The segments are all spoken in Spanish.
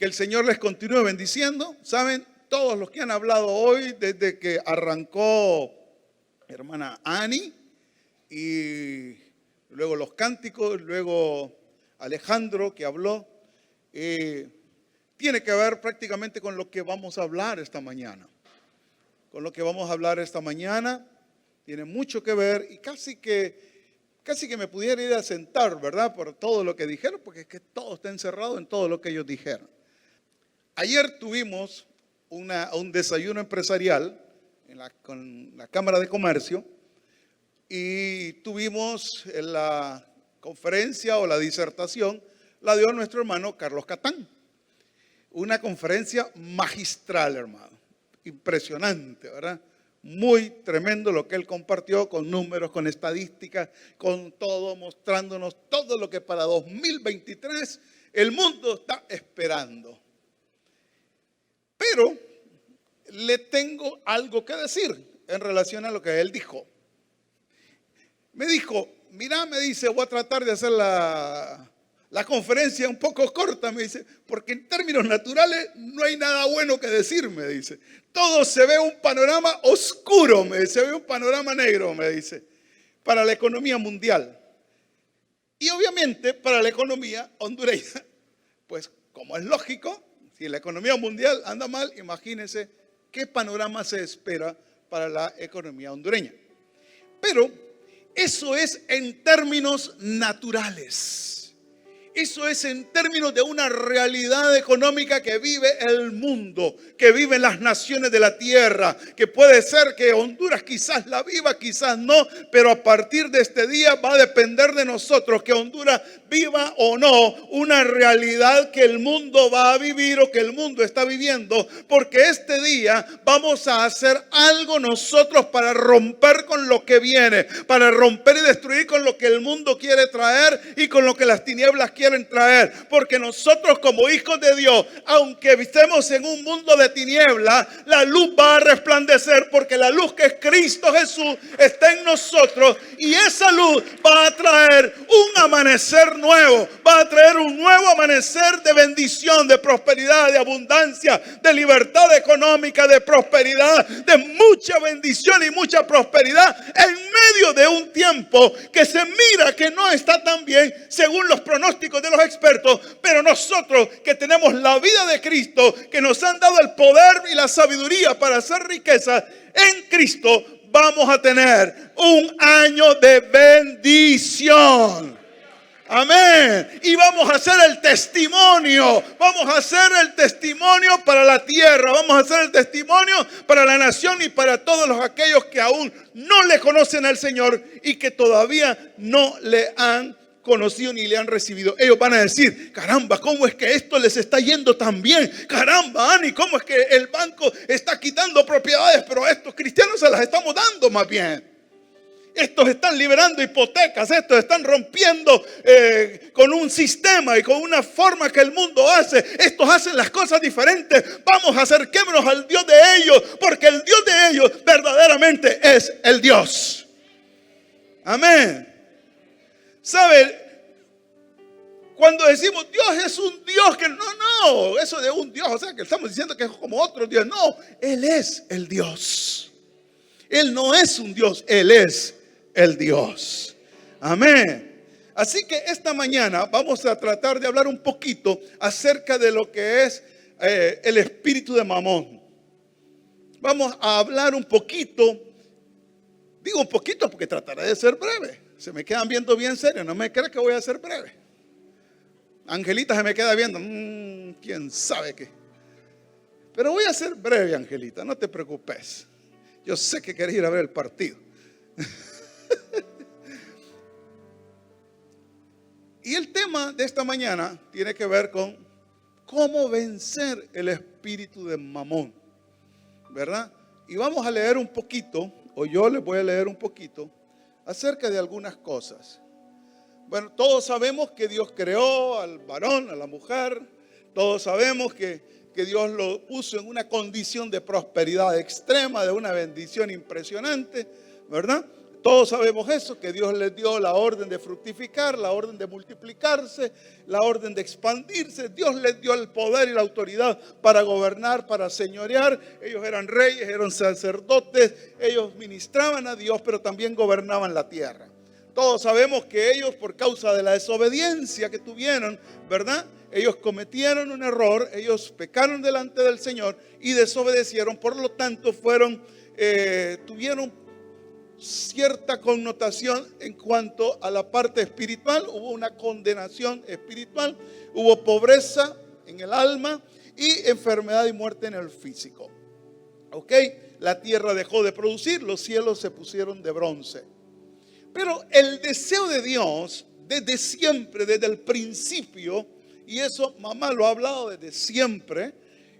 Que el Señor les continúe bendiciendo. Saben, todos los que han hablado hoy, desde que arrancó hermana Ani, y luego los cánticos, luego Alejandro que habló, tiene que ver prácticamente con lo que vamos a hablar esta mañana. Con lo que vamos a hablar esta mañana, tiene mucho que ver y casi que me pudiera ir a sentar, ¿verdad? Por todo lo que dijeron, porque es que todo está encerrado en todo lo que ellos dijeron. Ayer tuvimos un desayuno empresarial con la Cámara de Comercio y tuvimos la conferencia o la disertación, la dio nuestro hermano Carlos Catán. Una conferencia magistral, hermano. Impresionante, ¿verdad? Muy tremendo lo que él compartió con números, con estadísticas, con todo, mostrándonos todo lo que para 2023 el mundo está esperando. Pero le tengo algo que decir en relación a lo que él dijo. Me dijo, mira, me dice, voy a tratar de hacer la conferencia un poco corta, me dice, porque en términos naturales no hay nada bueno que decir, me dice. Todo se ve un panorama oscuro, me dice, se ve un panorama negro, me dice, para la economía mundial. Y obviamente para la economía hondureña, pues como es lógico, si la economía mundial anda mal, imagínense qué panorama se espera para la economía hondureña. Pero eso es en términos naturales. Eso es en términos de una realidad económica que vive el mundo, que viven las naciones de la tierra, que puede ser que Honduras quizás la viva, quizás no, pero a partir de este día va a depender de nosotros que Honduras viva o no una realidad que el mundo va a vivir o que el mundo está viviendo, porque este día vamos a hacer algo nosotros para romper con lo que viene, para romper y destruir con lo que el mundo quiere traer y con lo que las tinieblas quieren traer, porque nosotros como hijos de Dios, aunque estemos en un mundo de tinieblas, la luz va a resplandecer, porque la luz que es Cristo Jesús está en nosotros, y esa luz va a traer un amanecer nuevo, va a traer un nuevo amanecer de bendición, de prosperidad, de abundancia, de libertad económica, de prosperidad, de mucha bendición y mucha prosperidad en medio de un tiempo que se mira que no está tan bien según los pronósticos de los expertos, pero nosotros que tenemos la vida de Cristo, que nos han dado el poder y la sabiduría para hacer riqueza en Cristo, vamos a tener un año de bendición. Amén. Y vamos a hacer el testimonio. Vamos a hacer el testimonio para la tierra. Vamos a hacer el testimonio para la nación y para todos aquellos que aún no le conocen al Señor y que todavía no le han conocido ni le han recibido. Ellos van a decir, caramba, ¿cómo es que esto les está yendo tan bien? Caramba, Ani, ¿cómo es que el banco está quitando propiedades, pero a estos cristianos se las estamos dando más bien? Estos están liberando hipotecas, estos están rompiendo con un sistema y con una forma que el mundo hace. Estos hacen las cosas diferentes. Vamos, acerquémonos al Dios de ellos, porque el Dios de ellos verdaderamente es el Dios. Amén. ¿Sabe? Cuando decimos Dios es un Dios que no, eso de un Dios, o sea que estamos diciendo que es como otro Dios. No, Él es el Dios. Él no es un Dios, Él es el Dios. Amén. Así que esta mañana vamos a tratar de hablar un poquito acerca de lo que es el espíritu de Mamón. Vamos a hablar un poquito, digo un poquito porque trataré de ser breve. Se me quedan viendo bien serio, no me crees que voy a ser breve. Angelita se me queda viendo, quién sabe qué. Pero voy a ser breve, Angelita, no te preocupes. Yo sé que querés ir a ver el partido. Y el tema de esta mañana tiene que ver con cómo vencer el espíritu de Mamón, ¿verdad? Y vamos a leer un poquito, o yo les voy a leer un poquito acerca de algunas cosas. Bueno, todos sabemos que Dios creó al varón, a la mujer. Todos sabemos que Dios lo puso en una condición de prosperidad extrema, de una bendición impresionante, ¿verdad? Todos sabemos eso, que Dios les dio la orden de fructificar, la orden de multiplicarse, la orden de expandirse. Dios les dio el poder y la autoridad para gobernar, para señorear. Ellos eran reyes, eran sacerdotes, ellos ministraban a Dios, pero también gobernaban la tierra. Todos sabemos que ellos, por causa de la desobediencia que tuvieron, ¿verdad? Ellos cometieron un error, ellos pecaron delante del Señor y desobedecieron. Por lo tanto, tuvieron cierta connotación en cuanto a la parte espiritual. Hubo una condenación espiritual, hubo pobreza en el alma y enfermedad y muerte en el físico. ¿Ok? La tierra dejó de producir, los cielos se pusieron de bronce. Pero el deseo de Dios desde siempre, desde el principio, y eso mamá lo ha hablado desde siempre,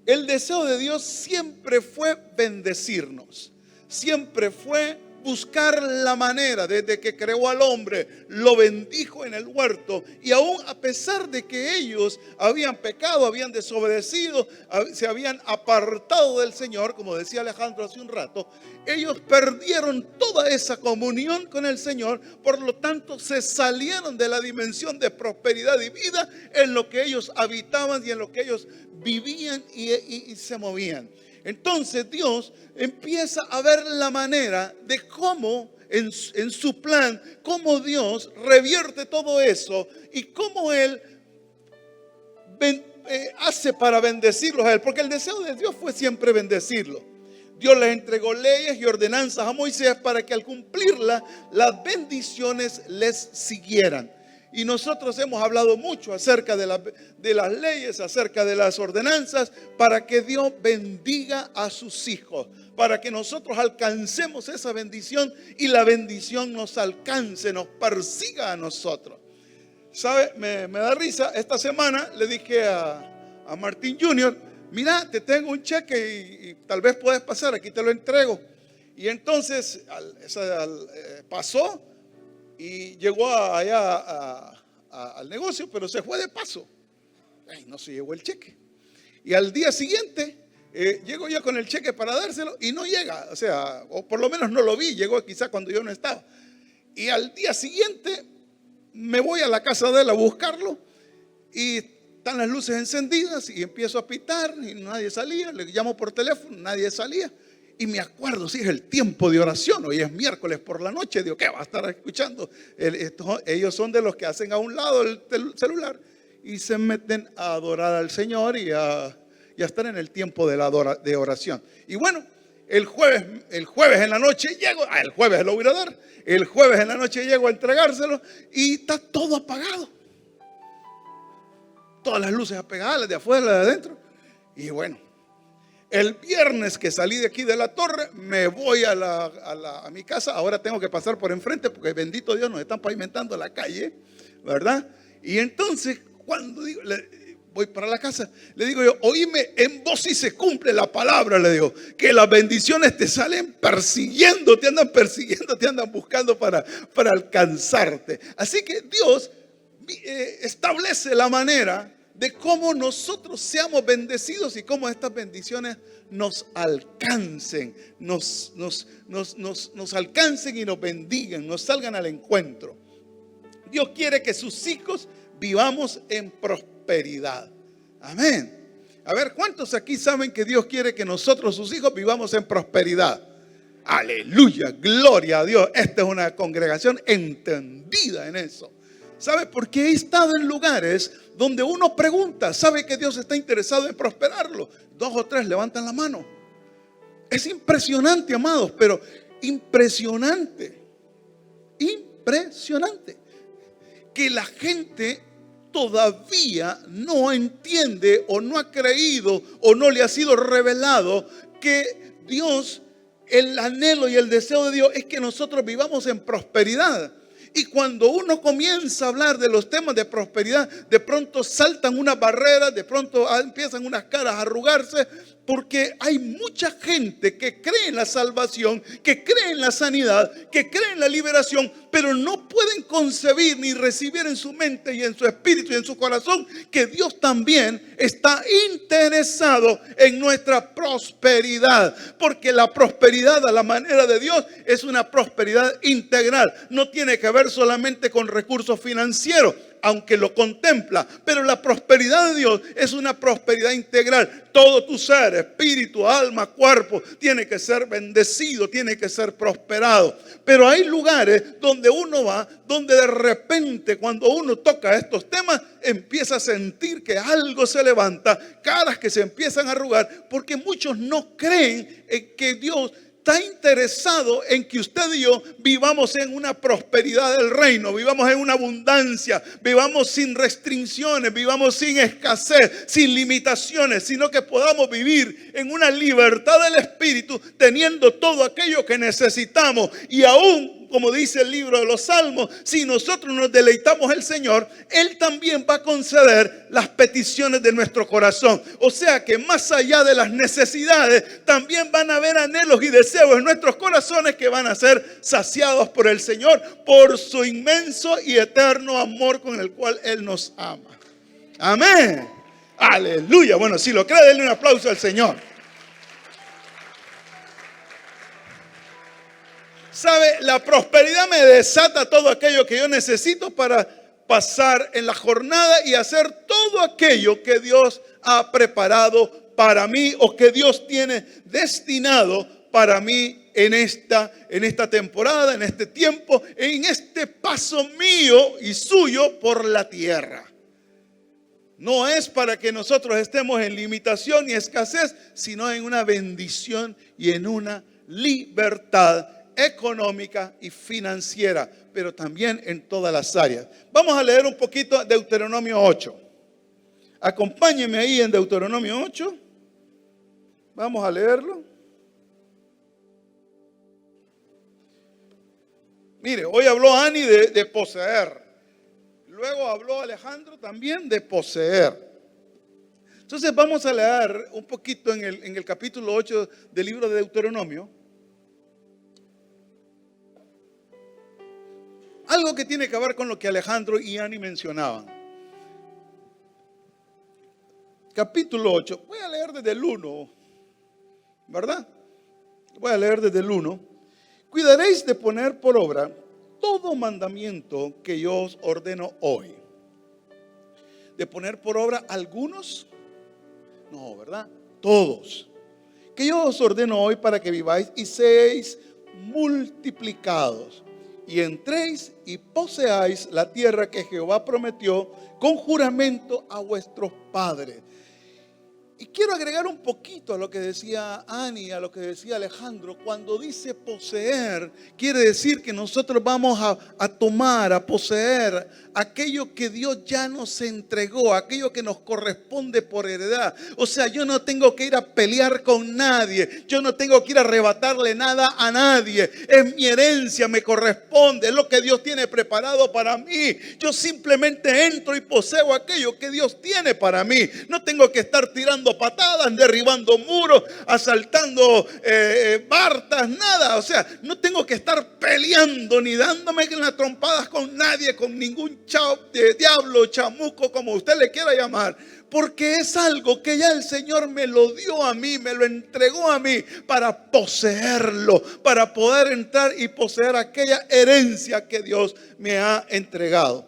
el deseo de Dios siempre fue bendecirnos, siempre fue buscar la manera. Desde que creó al hombre, lo bendijo en el huerto, y aún a pesar de que ellos habían pecado, habían desobedecido, se habían apartado del Señor, como decía Alejandro hace un rato, ellos perdieron toda esa comunión con el Señor. Por lo tanto, se salieron de la dimensión de prosperidad y vida en lo que ellos habitaban y en lo que ellos vivían y se movían. Entonces Dios empieza a ver la manera de cómo en su plan, cómo Dios revierte todo eso y cómo Él hace para bendecirlos a Él. Porque el deseo de Dios fue siempre bendecirlo. Dios les entregó leyes y ordenanzas a Moisés para que al cumplirlas, las bendiciones les siguieran. Y nosotros hemos hablado mucho acerca de las leyes, acerca de las ordenanzas, para que Dios bendiga a sus hijos, para que nosotros alcancemos esa bendición y la bendición nos alcance, nos persiga a nosotros. ¿Sabe? Me da risa. Esta semana le dije a Martín Jr., mira, te tengo un cheque y tal vez puedes pasar, aquí te lo entrego. Y entonces pasó y llegó allá al negocio, pero se fue de paso. No se llevó el cheque. Y al día siguiente llego yo con el cheque para dárselo y no llega. O sea, o por lo menos no lo vi, llegó quizá cuando yo no estaba. Y al día siguiente me voy a la casa de él a buscarlo y están las luces encendidas y empiezo a pitar y nadie salía. Le llamo por teléfono, nadie salía. Y me acuerdo, si es el tiempo de oración, hoy es miércoles por la noche, digo, ¿qué va a estar escuchando? Ellos son de los que hacen a un lado el celular y se meten a adorar al Señor y a estar en el tiempo de oración. Y bueno, el jueves en la noche llego, el jueves lo voy a dar, el jueves en la noche llego a entregárselo y está todo apagado. Todas las luces apagadas, las de afuera, las de adentro. Y bueno, el viernes que salí de aquí de la torre, me voy a mi casa. Ahora tengo que pasar por enfrente porque bendito Dios nos están pavimentando la calle, ¿verdad? Y entonces cuando voy para la casa, le digo yo, oíme, en vos sí se cumple la palabra, le digo, que las bendiciones te salen persiguiendo, te andan persiguiendo, te andan buscando para alcanzarte. Así que Dios establece la manera de cómo nosotros seamos bendecidos y cómo estas bendiciones nos alcancen, nos alcancen y nos bendigan, nos salgan al encuentro. Dios quiere que sus hijos vivamos en prosperidad. Amén. A ver, ¿cuántos aquí saben que Dios quiere que nosotros, sus hijos, vivamos en prosperidad? Aleluya, gloria a Dios. Esta es una congregación entendida en eso. ¿Sabe? Porque he estado en lugares donde uno pregunta, ¿sabe que Dios está interesado en prosperarlo? 2 o 3 levantan la mano. Es impresionante, amados, pero impresionante que la gente todavía no entiende o no ha creído o no le ha sido revelado que Dios, el anhelo y el deseo de Dios es que nosotros vivamos en prosperidad. Y cuando uno comienza a hablar de los temas de prosperidad, de pronto saltan unas barreras, de pronto empiezan unas caras a arrugarse, Porque hay mucha gente que cree en la salvación, que cree en la sanidad, que cree en la liberación, pero no pueden concebir ni recibir en su mente y en su espíritu y en su corazón que Dios también está interesado en nuestra prosperidad. Porque la prosperidad a la manera de Dios es una prosperidad integral. No tiene que ver solamente con recursos financieros, aunque lo contempla, pero la prosperidad de Dios es una prosperidad integral. Todo tu ser, espíritu, alma, cuerpo, tiene que ser bendecido, tiene que ser prosperado. Pero hay lugares donde uno va, donde de repente cuando uno toca estos temas, empieza a sentir que algo se levanta, caras que se empiezan a arrugar, porque muchos no creen en que Dios está interesado en que usted y yo vivamos en una prosperidad del reino, vivamos en una abundancia, vivamos sin restricciones, vivamos sin escasez, sin limitaciones, sino que podamos vivir en una libertad del espíritu, teniendo todo aquello que necesitamos. Y aún, como dice el libro de los Salmos, si nosotros nos deleitamos en el Señor, Él también va a conceder las peticiones de nuestro corazón. O sea que más allá de las necesidades, también van a haber anhelos y deseos en nuestros corazones que van a ser saciados por el Señor, por su inmenso y eterno amor con el cual Él nos ama. Amén. Aleluya. Bueno, si lo cree, denle un aplauso al Señor. ¿Sabe? La prosperidad me desata todo aquello que yo necesito para pasar en la jornada y hacer todo aquello que Dios ha preparado para mí o que Dios tiene destinado para mí en esta temporada, en este tiempo, en este paso mío y suyo por la tierra. No es para que nosotros estemos en limitación y escasez, sino en una bendición y en una libertad económica y financiera, pero también en todas las áreas. Vamos a leer un poquito Deuteronomio 8. Acompáñenme ahí en Deuteronomio 8. Vamos a leerlo. Mire, hoy habló Ani de poseer. Luego habló Alejandro también de poseer. Entonces vamos a leer un poquito en el capítulo 8 del libro de Deuteronomio. Algo que tiene que ver con lo que Alejandro y Ani mencionaban. Capítulo 8. Voy a leer desde el 1, ¿verdad? Voy a leer desde el 1. Cuidaréis de poner por obra todo mandamiento que yo os ordeno hoy. ¿De poner por obra algunos? No, ¿verdad? Todos. Que yo os ordeno hoy para que viváis y seáis multiplicados. Y entréis y poseáis la tierra que Jehová prometió con juramento a vuestros padres. Y quiero agregar un poquito a lo que decía Ani, a lo que decía Alejandro. Cuando dice poseer, quiere decir que nosotros vamos a tomar, a poseer aquello que Dios ya nos entregó, aquello que nos corresponde por heredad. O sea, yo no tengo que ir a pelear con nadie, yo no tengo que ir a arrebatarle nada a nadie. Es mi herencia, me corresponde, es lo que Dios tiene preparado para mí. Yo simplemente entro y poseo aquello que Dios tiene para mí. No tengo que estar tirando patadas, derribando muros, asaltando bartas, nada. O sea, no tengo que estar peleando ni dándome las trompadas con nadie, con ningún diablo, chamuco, como usted le quiera llamar, porque es algo que ya el Señor me lo dio a mí, me lo entregó a mí para poseerlo, para poder entrar y poseer aquella herencia que Dios me ha entregado.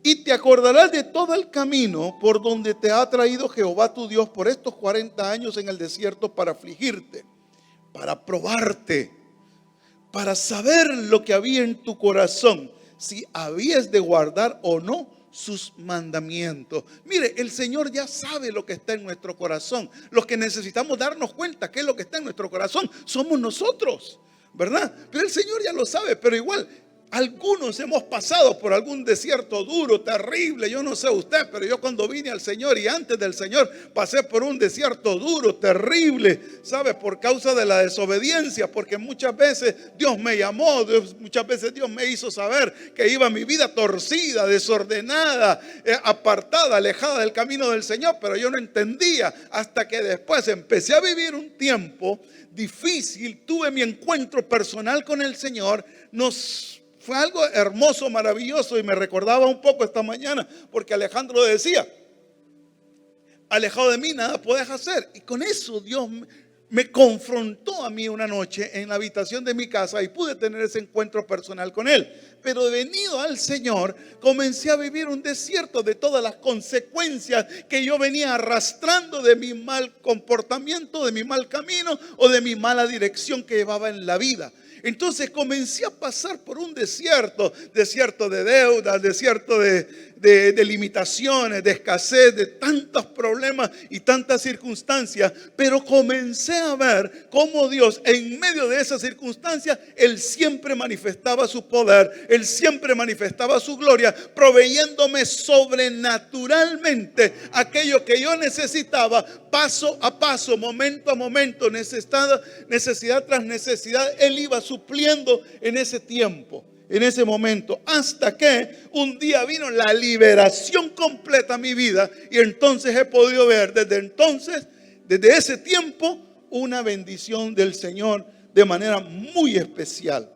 Y te acordarás de todo el camino por donde te ha traído Jehová tu Dios por estos 40 años en el desierto para afligirte, para probarte, para saber lo que había en tu corazón, si habías de guardar o no sus mandamientos. Mire, el Señor ya sabe lo que está en nuestro corazón. Los que necesitamos darnos cuenta qué es lo que está en nuestro corazón somos nosotros, ¿verdad? Pero el Señor ya lo sabe, pero igual Algunos hemos pasado por algún desierto duro, terrible. Yo no sé usted, pero yo cuando vine al Señor y antes del Señor pasé por un desierto duro, terrible. ¿Sabe? Por causa de la desobediencia, porque muchas veces Dios me llamó, muchas veces Dios me hizo saber que iba mi vida torcida, desordenada, apartada, alejada del camino del Señor, pero yo no entendía hasta que después empecé a vivir un tiempo difícil, tuve mi encuentro personal con el Señor. Fue algo hermoso, maravilloso, y me recordaba un poco esta mañana, porque Alejandro decía: alejado de mí nada puedes hacer. Y con eso Dios me confrontó a mí una noche en la habitación de mi casa y pude tener ese encuentro personal con Él. Pero venido al Señor, comencé a vivir un desierto de todas las consecuencias que yo venía arrastrando de mi mal comportamiento, de mi mal camino o de mi mala dirección que llevaba en la vida. Entonces comencé a pasar por un desierto de deudas, desierto de limitaciones, de escasez, de tantos problemas y tantas circunstancias. Pero comencé a ver cómo Dios, en medio de esas circunstancias, Él siempre manifestaba su poder, Él siempre manifestaba su gloria, proveyéndome sobrenaturalmente aquello que yo necesitaba, paso a paso, momento a momento, necesidad tras necesidad. Él iba supliendo en ese tiempo, en ese momento, hasta que un día vino la liberación completa a mi vida. Y entonces he podido ver desde ese tiempo, una bendición del Señor de manera muy especial.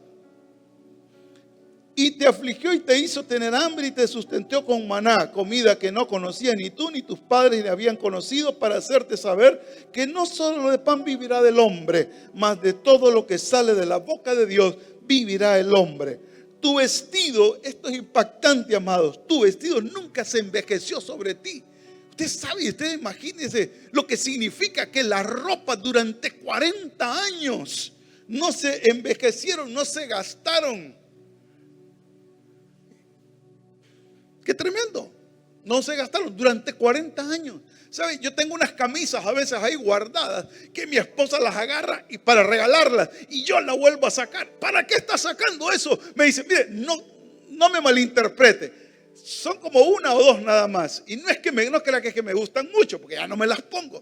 Y te afligió y te hizo tener hambre y te sustentó con maná, comida que no conocías ni tú ni tus padres ni habían conocido, para hacerte saber que no solo de pan vivirá el hombre, mas de todo lo que sale de la boca de Dios vivirá el hombre. Tu vestido, esto es impactante, amados, tu vestido nunca se envejeció sobre ti. Usted sabe, usted imagínese lo que significa que las ropas durante 40 años no se envejecieron, no se gastaron. Qué tremendo. No se gastaron durante 40 años. ¿Sabe? Yo tengo unas camisas a veces ahí guardadas que mi esposa las agarra y para regalarlas, y yo las vuelvo a sacar. ¿Para qué está sacando eso? Me dice: mire, no me malinterprete. Son como una o dos nada más. Y no es que no crea que es que me gustan mucho, porque ya no me las pongo.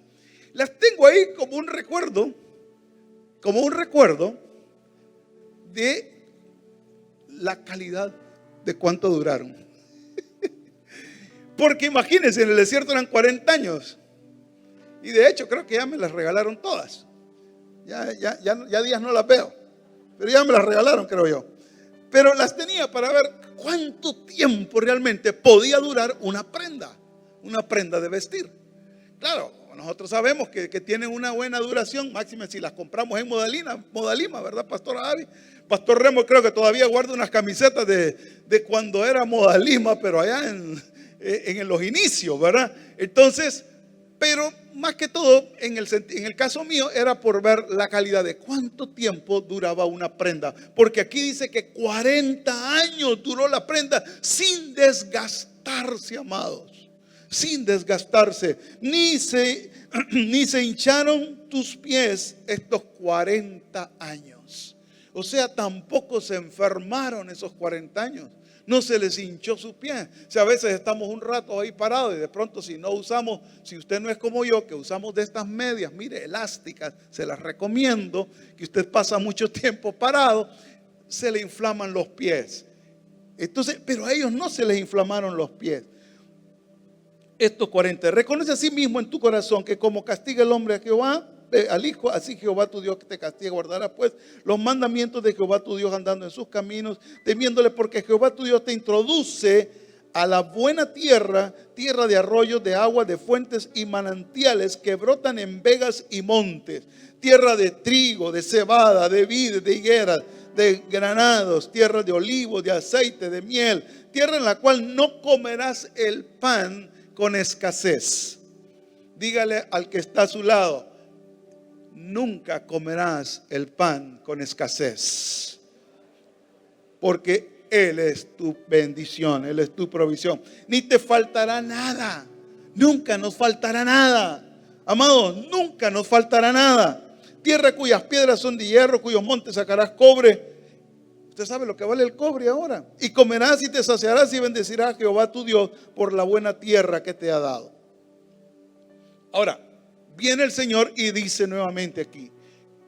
Las tengo ahí como un recuerdo de la calidad de cuánto duraron. Porque imagínense, en el desierto eran 40 años. Y de hecho creo que ya me las regalaron todas. Ya días no las veo, pero ya me las regalaron, creo yo. Pero las tenía para ver cuánto tiempo realmente podía durar una prenda de vestir. Claro, nosotros sabemos que tienen una buena duración, máxima si las compramos en Modalima, ¿verdad, Pastor Avi? Pastor Remo creo que todavía guarda unas camisetas de cuando era Modalima, pero allá en los inicios, ¿verdad? Entonces, pero más que todo, en el caso mío, era por ver la calidad de cuánto tiempo duraba una prenda. Porque aquí dice que 40 años duró la prenda sin desgastarse, amados. Sin desgastarse. Ni se hincharon tus pies estos 40 años. O sea, tampoco se enfermaron esos 40 años. No se les hinchó su pie. O sea, a veces estamos un rato ahí parados y de pronto si usted no es como yo, que usamos de estas medias, mire, elásticas, se las recomiendo, que usted pasa mucho tiempo parado, se le inflaman los pies. Entonces, pero a ellos no se les inflamaron los pies. Estos 40, reconoce a sí mismo en tu corazón que como castiga el hombre a Jehová, al hijo, así Jehová tu Dios que te castiga, guardará pues los mandamientos de Jehová tu Dios andando en sus caminos, temiéndole, porque Jehová tu Dios te introduce a la buena tierra, tierra de arroyos, de agua, de fuentes y manantiales que brotan en vegas y montes, tierra de trigo, de cebada, de vid, de higueras, de granados, tierra de olivos, de aceite, de miel, tierra en la cual no comerás el pan con escasez. Dígale al que está a su lado: nunca comerás el pan con escasez, porque Él es tu bendición, Él es tu provisión. Ni te faltará nada, nunca nos faltará nada, amados, nunca nos faltará nada. Tierra cuyas piedras son de hierro, cuyos montes sacarás cobre. Usted sabe lo que vale el cobre ahora. Y comerás y te saciarás y bendecirás a Jehová tu Dios por la buena tierra que te ha dado. Ahora, viene el Señor y dice nuevamente aquí: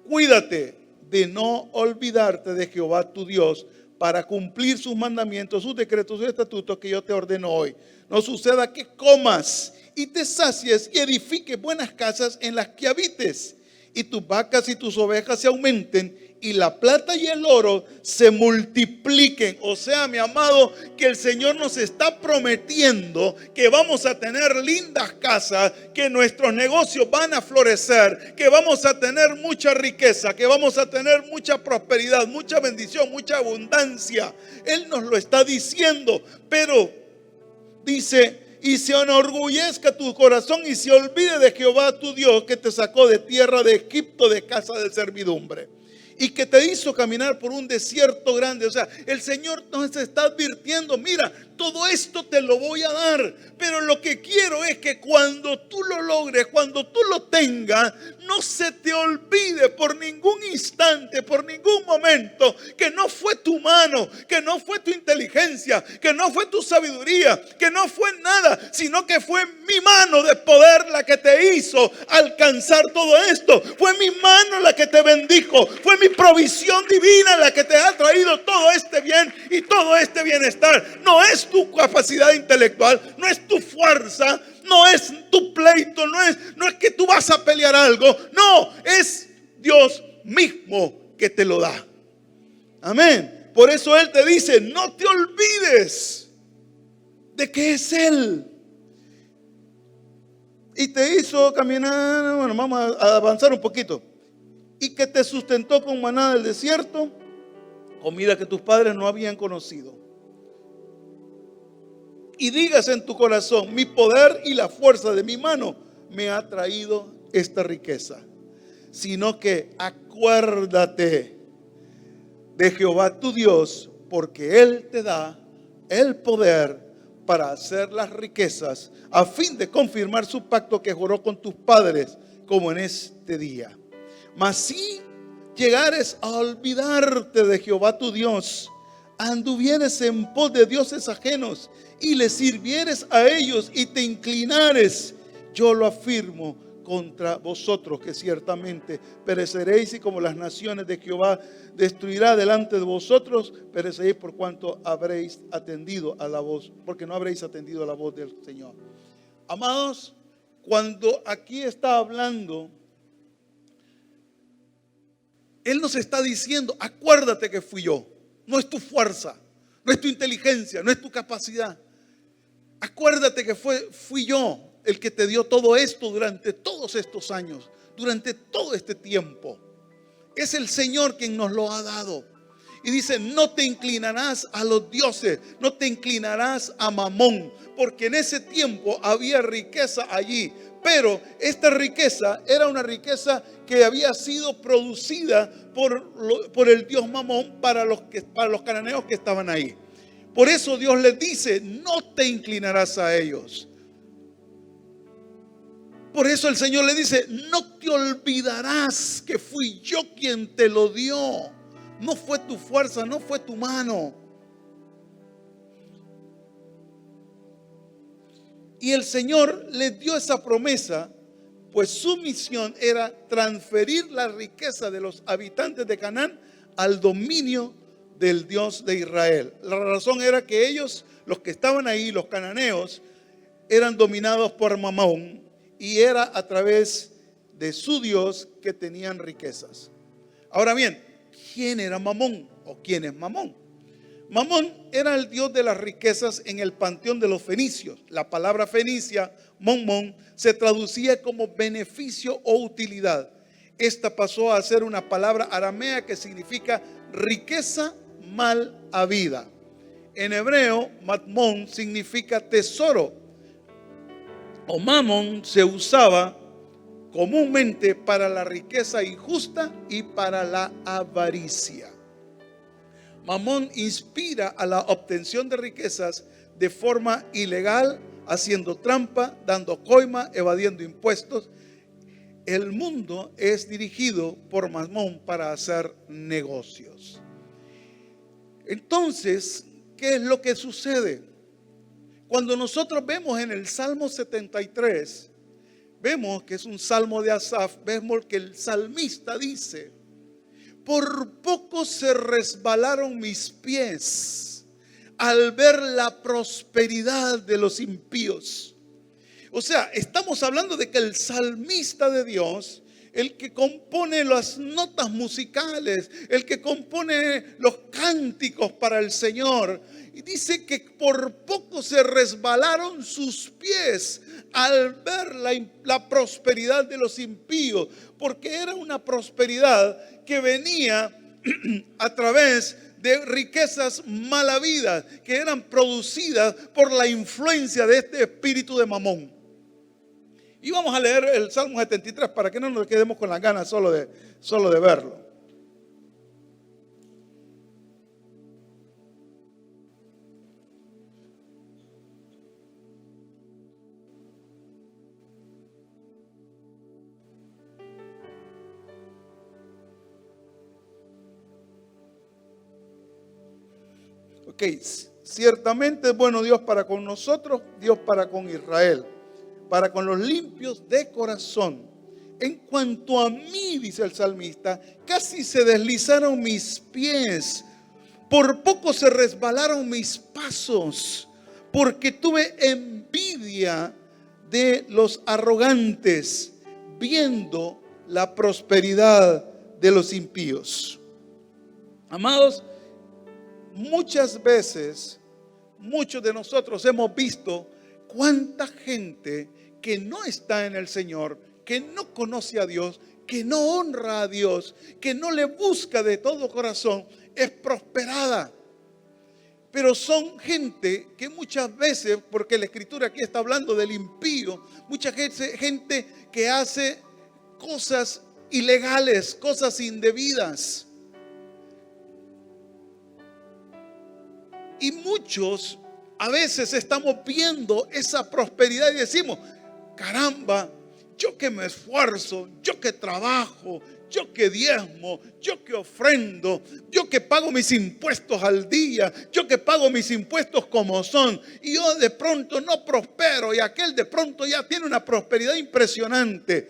cuídate de no olvidarte de Jehová tu Dios para cumplir sus mandamientos, sus decretos y estatutos que yo te ordeno hoy. No suceda que comas y te sacies y edifiques buenas casas en las que habites, y tus vacas y tus ovejas se aumenten, y la plata y el oro se multipliquen. O sea, mi amado, que el Señor nos está prometiendo que vamos a tener lindas casas, que nuestros negocios van a florecer, que vamos a tener mucha riqueza, que vamos a tener mucha prosperidad, mucha bendición, mucha abundancia. Él nos lo está diciendo, pero dice: y se enorgullezca tu corazón y se olvide de Jehová tu Dios, que te sacó de tierra de Egipto, de casa de servidumbre, y que te hizo caminar por un desierto grande. O sea, el Señor nos está advirtiendo: mira, todo esto te lo voy a dar, pero lo que quiero es que cuando tú lo logres, cuando tú lo tengas, no se te olvide por ningún instante, por ningún momento, que no fue tu mano, que no fue tu inteligencia, que no fue tu sabiduría, que no fue nada, sino que fue mi mano de poder la que te hizo alcanzar todo esto. Fue mi mano la que te bendijo, fue mi provisión divina la que te ha traído todo este bien y todo este bienestar. No es tu capacidad intelectual, no es tu fuerza, no es tu pleito, no es que tú vas a pelear algo. No, es Dios mismo que te lo da. Amén. Por eso Él te dice: no te olvides de que es Él. Y te hizo caminar. Bueno, vamos a avanzar un poquito. Y que te sustentó con maná del desierto, comida que tus padres no habían conocido. Y digas en tu corazón: mi poder y la fuerza de mi mano me ha traído esta riqueza. Sino que acuérdate de Jehová tu Dios, porque Él te da el poder para hacer las riquezas, a fin de confirmar su pacto que juró con tus padres, como en este día. Mas si llegares a olvidarte de Jehová tu Dios, anduvieres en pos de dioses ajenos y les sirvieres a ellos y te inclinares, yo lo afirmo contra vosotros, que ciertamente pereceréis, y como las naciones de Jehová destruirá delante de vosotros, pereceréis por cuanto habréis atendido a la voz, porque no habréis atendido a la voz del Señor. Amados, cuando aquí está hablando, Él nos está diciendo: acuérdate que fui yo. No es tu fuerza, no es tu inteligencia, no es tu capacidad. Acuérdate que fui yo el que te dio todo esto durante todos estos años, durante todo este tiempo. Es el Señor quien nos lo ha dado. Y dice: no te inclinarás a los dioses, no te inclinarás a Mamón, porque en ese tiempo había riqueza allí. Pero esta riqueza era una riqueza que había sido producida por el dios Mamón para los cananeos que estaban ahí. Por eso Dios les dice: no te inclinarás a ellos. Por eso el Señor le dice: no te olvidarás que fui yo quien te lo dio. No fue tu fuerza, no fue tu mano. Y el Señor les dio esa promesa, pues su misión era transferir la riqueza de los habitantes de Canaán al dominio del Dios de Israel. La razón era que ellos, los que estaban ahí, los cananeos, eran dominados por Mamón, y era a través de su Dios que tenían riquezas. Ahora bien, ¿quién era Mamón? ¿O quién es Mamón? Mamón era el dios de las riquezas en el panteón de los fenicios. La palabra fenicia, Mamón, se traducía como beneficio o utilidad. Esta pasó a ser una palabra aramea que significa riqueza mal habida. En hebreo, Matmón significa tesoro, o Mamón se usaba comúnmente para la riqueza injusta y para la avaricia. Mamón inspira a la obtención de riquezas de forma ilegal, haciendo trampa, dando coima, evadiendo impuestos. El mundo es dirigido por Mamón para hacer negocios. Entonces, ¿qué es lo que sucede? Cuando nosotros vemos en el Salmo 73, vemos que es un salmo de Asaf, vemos que el salmista dice: por poco se resbalaron mis pies al ver la prosperidad de los impíos. O sea, estamos hablando de que el salmista de Dios, el que compone las notas musicales, el que compone los cánticos para el Señor, y dice que por poco se resbalaron sus pies al ver la prosperidad de los impíos, porque era una prosperidad que venía a través de riquezas mal habidas, que eran producidas por la influencia de este espíritu de Mamón. Y vamos a leer el Salmo 73 para que no nos quedemos con las ganas solo de verlo. Ok, ciertamente es bueno Dios para con nosotros, Dios para con Israel, para con los limpios de corazón. En cuanto a mí, dice el salmista, casi se deslizaron mis pies, por poco se resbalaron mis pasos, porque tuve envidia de los arrogantes, viendo la prosperidad de los impíos. Amados, muchas veces, muchos de nosotros hemos visto cuánta gente que no está en el Señor, que no conoce a Dios, que no honra a Dios, que no le busca de todo corazón, es prosperada. Pero son gente que muchas veces, porque la Escritura aquí está hablando del impío, mucha gente que hace cosas ilegales, cosas indebidas. Y muchos a veces estamos viendo esa prosperidad y decimos: caramba, yo que me esfuerzo, yo que trabajo, yo que diezmo, yo que ofrendo, yo que pago mis impuestos al día, yo que pago mis impuestos como son, y yo de pronto no prospero, y aquel de pronto ya tiene una prosperidad impresionante.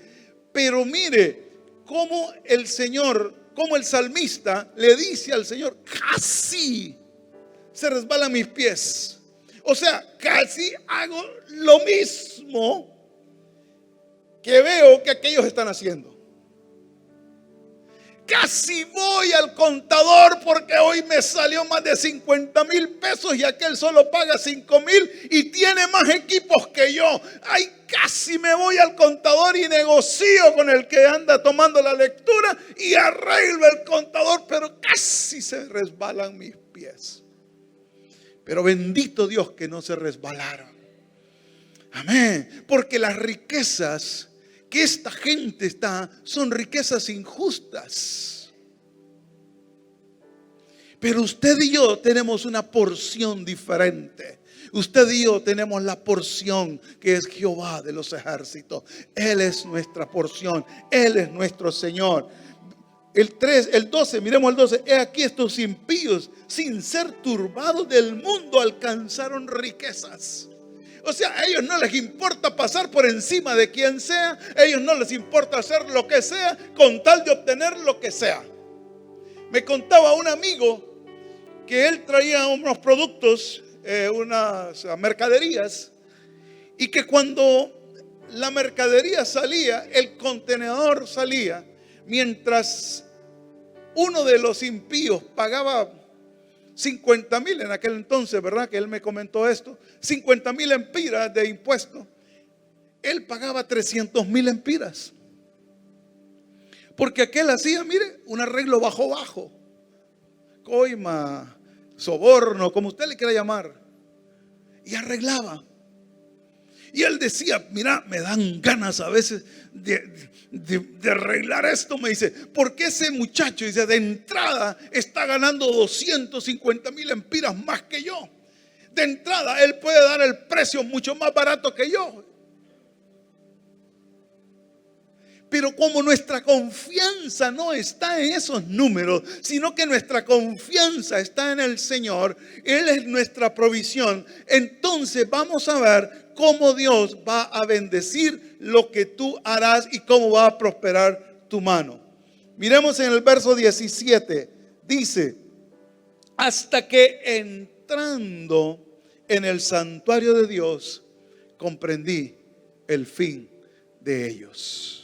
Pero mire cómo el Señor, cómo el salmista le dice al Señor: casi se resbalan mis pies. O sea, casi hago lo mismo que veo que aquellos están haciendo. Casi voy al contador porque hoy me salió más de 50,000 pesos y aquel solo paga 5,000 y tiene más equipos que yo. Ay, casi me voy al contador y negocio con el que anda tomando la lectura y arreglo el contador, pero casi se resbalan mis pies. Pero bendito Dios que no se resbalaron. Amén. Porque las riquezas que esta gente está son riquezas injustas. Pero usted y yo tenemos una porción diferente. Usted y yo tenemos la porción que es Jehová de los ejércitos. Él es nuestra porción. Él es nuestro Señor. El 12, miremos el 12. He aquí estos impíos, sin ser turbados del mundo, alcanzaron riquezas. O sea, a ellos no les importa pasar por encima de quien sea. A ellos no les importa hacer lo que sea con tal de obtener lo que sea. Me contaba un amigo que él traía unos productos, unas mercaderías, y que cuando la mercadería salía, el contenedor salía, mientras uno de los impíos pagaba 50,000 en aquel entonces, ¿verdad? Que él me comentó esto, 50,000 empiras de impuesto. Él pagaba 300,000 empiras. Porque aquel hacía, mire, un arreglo bajo, coima, soborno, como usted le quiera llamar, y arreglaba. Y él decía: mira, me dan ganas a veces de arreglar esto. Me dice, porque ese muchacho, dice, de entrada está ganando 250,000 empiras más que yo. De entrada él puede dar el precio mucho más barato que yo. Pero como nuestra confianza no está en esos números, sino que nuestra confianza está en el Señor, Él es nuestra provisión, entonces vamos a ver cómo Dios va a bendecir lo que tú harás y cómo va a prosperar tu mano. Miremos en el verso 17, dice: hasta que entrando en el santuario de Dios, comprendí el fin de ellos.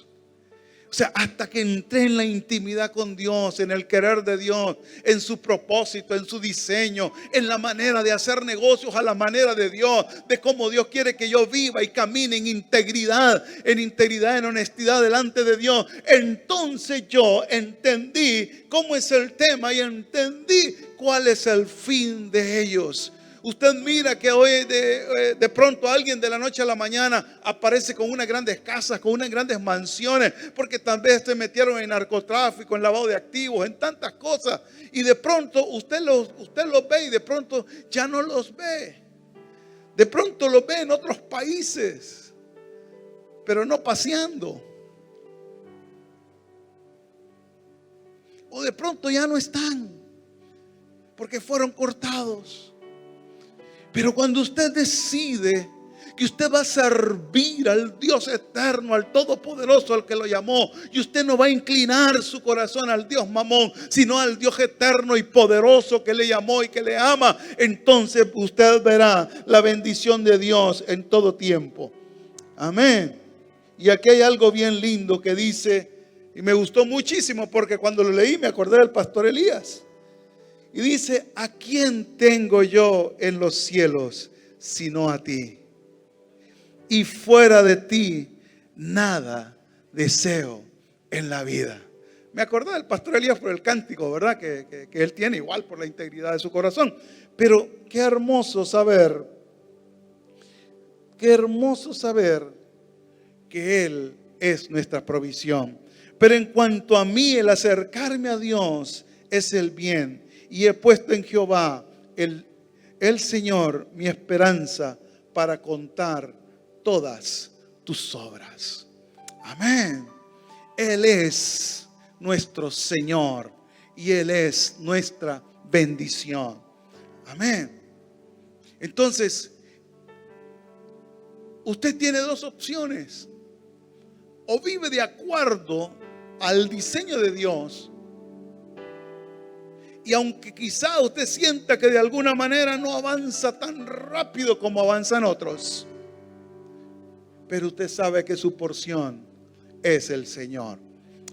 O sea, hasta que entré en la intimidad con Dios, en el querer de Dios, en su propósito, en su diseño, en la manera de hacer negocios a la manera de Dios, de cómo Dios quiere que yo viva y camine en integridad, en honestidad delante de Dios. Entonces yo entendí cómo es el tema y entendí cuál es el fin de ellos. Usted mira que hoy de pronto alguien de la noche a la mañana aparece con unas grandes casas, con unas grandes mansiones, porque tal vez se metieron en narcotráfico, en lavado de activos, en tantas cosas. Y de pronto usted los ve y de pronto ya no los ve. De pronto los ve en otros países, pero no paseando. O de pronto ya no están, porque fueron cortados. Pero cuando usted decide que usted va a servir al Dios eterno, al Todopoderoso, al que lo llamó, y usted no va a inclinar su corazón al Dios mamón, sino al Dios eterno y poderoso que le llamó y que le ama, entonces usted verá la bendición de Dios en todo tiempo. Amén. Y aquí hay algo bien lindo que dice, y me gustó muchísimo porque cuando lo leí me acordé del pastor Elías. Y dice: ¿a quién tengo yo en los cielos sino a ti? Y fuera de ti nada deseo en la vida. Me acordé del pastor Elías por el cántico, ¿verdad? Que él tiene, igual por la integridad de su corazón. Pero qué hermoso saber que Él es nuestra provisión. Pero en cuanto a mí, el acercarme a Dios es el bien. Y he puesto en Jehová, el Señor, mi esperanza para contar todas tus obras. Amén. Él es nuestro Señor y Él es nuestra bendición. Amén. Entonces, usted tiene dos opciones. O vive de acuerdo al diseño de Dios, y aunque quizá usted sienta que de alguna manera no avanza tan rápido como avanzan otros, pero usted sabe que su porción es el Señor.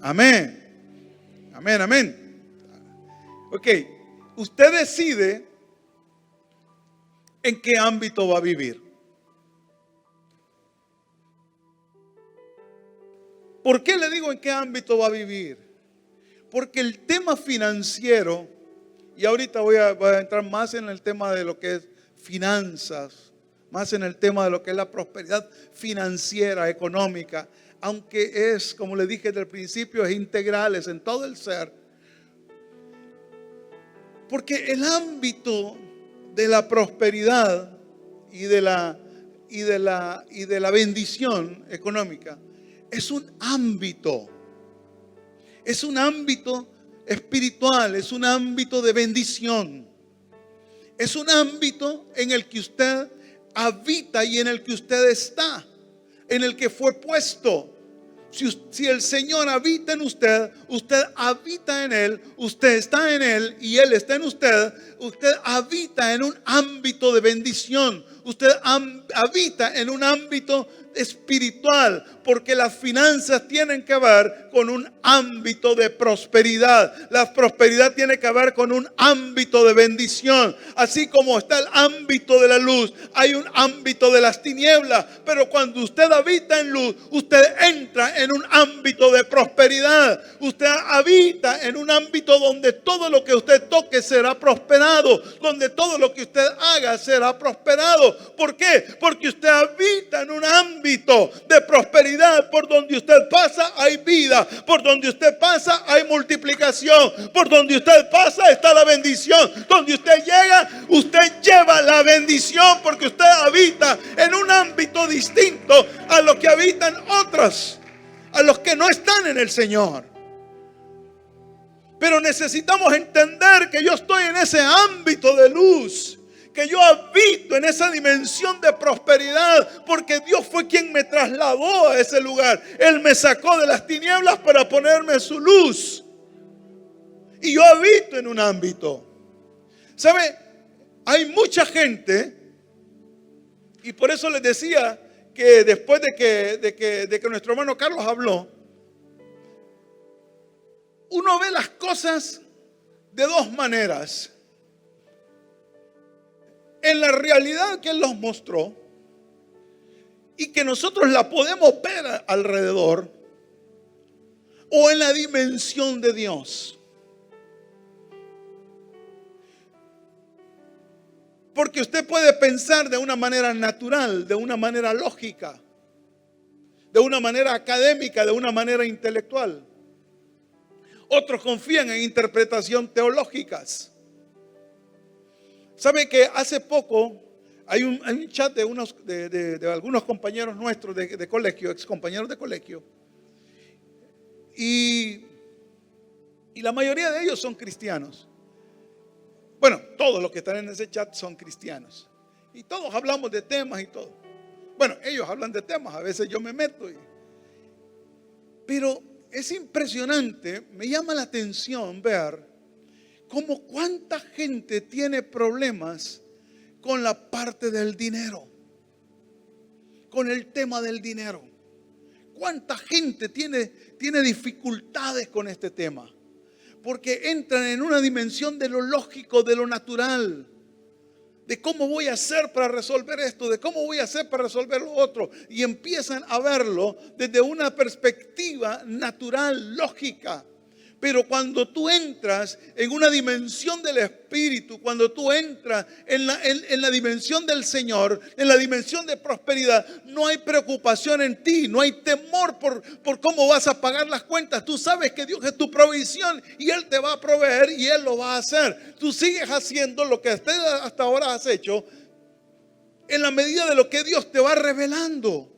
Amén. Amén, amén. Ok, usted decide en qué ámbito va a vivir. ¿Por qué le digo en qué ámbito va a vivir? Porque el tema financiero, y ahorita voy a entrar más en el tema de lo que es finanzas, más en el tema de lo que es la prosperidad financiera, económica, aunque es, como le dije desde el principio, es integral, es en todo el ser. Porque el ámbito de la prosperidad y de la bendición económica es un ámbito espiritual, es un ámbito de bendición. Es un ámbito en el que usted habita y en el que usted está, en el que fue puesto. Si el Señor habita en usted, usted habita en Él, usted está en Él y Él está en usted, usted habita en un ámbito de bendición, usted habita en un ámbito espiritual, porque las finanzas tienen que ver con un ámbito de prosperidad. La prosperidad tiene que ver con un ámbito de bendición. Así como está el ámbito de la luz, hay un ámbito de las tinieblas, pero cuando usted habita en luz, usted entra en un ámbito de prosperidad. Usted habita en un ámbito donde todo lo que usted toque será prosperado, donde todo lo que usted haga será prosperado. ¿Por qué? Porque usted habita en un ámbito de prosperidad. Por donde usted pasa hay vida, por donde usted pasa hay multiplicación, por donde usted pasa está la bendición, donde usted llega, usted lleva la bendición, porque usted habita en un ámbito distinto a lo que habitan otros. a los que no están en el Señor. Pero necesitamos entender que yo estoy en ese ámbito de luz, que yo habito en esa dimensión de prosperidad, porque Dios fue quien me trasladó a ese lugar. Él me sacó de las tinieblas para ponerme su luz. Y yo habito en un ámbito. ¿Sabe? Hay mucha gente, y por eso les decía que después de que nuestro hermano Carlos habló, uno ve las cosas de dos maneras. En la realidad que Él nos mostró y que nosotros la podemos ver alrededor, o en la dimensión de Dios. Porque usted puede pensar de una manera natural, de una manera lógica, de una manera académica, de una manera intelectual. Otros confían en interpretación teológicas. ¿Sabe que hace poco hay un chat de algunos compañeros nuestros de colegio, ex compañeros de colegio, y la mayoría de ellos son cristianos? Bueno, todos los que están en ese chat son cristianos. Y todos hablamos de temas y todo. Bueno, ellos hablan de temas, a veces yo me meto. Pero es impresionante, me llama la atención ver cómo cuánta gente tiene problemas con la parte del dinero. Con el tema del dinero. Cuánta gente tiene dificultades con este tema. Porque entran en una dimensión de lo lógico, de lo natural. De cómo voy a hacer para resolver esto, de cómo voy a hacer para resolver lo otro. Y empiezan a verlo desde una perspectiva natural, lógica. Pero cuando tú entras en una dimensión del Espíritu, cuando tú entras en la dimensión del Señor, en la dimensión de prosperidad, no hay preocupación en ti, no hay temor por cómo vas a pagar las cuentas. Tú sabes que Dios es tu provisión y Él te va a proveer y Él lo va a hacer. Tú sigues haciendo lo que hasta ahora has hecho en la medida de lo que Dios te va revelando.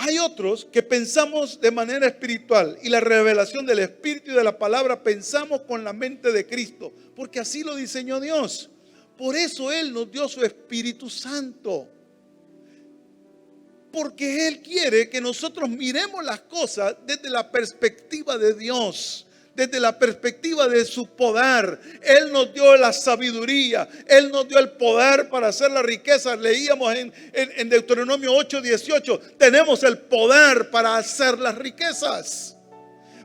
Hay otros que pensamos de manera espiritual y la revelación del Espíritu y de la palabra pensamos con la mente de Cristo, porque así lo diseñó Dios. Por eso Él nos dio su Espíritu Santo. Porque Él quiere que nosotros miremos las cosas desde la perspectiva de Dios. Desde la perspectiva de su poder. Él nos dio la sabiduría. Él nos dio el poder para hacer la riqueza. Leíamos en Deuteronomio 8:18. Tenemos el poder para hacer las riquezas.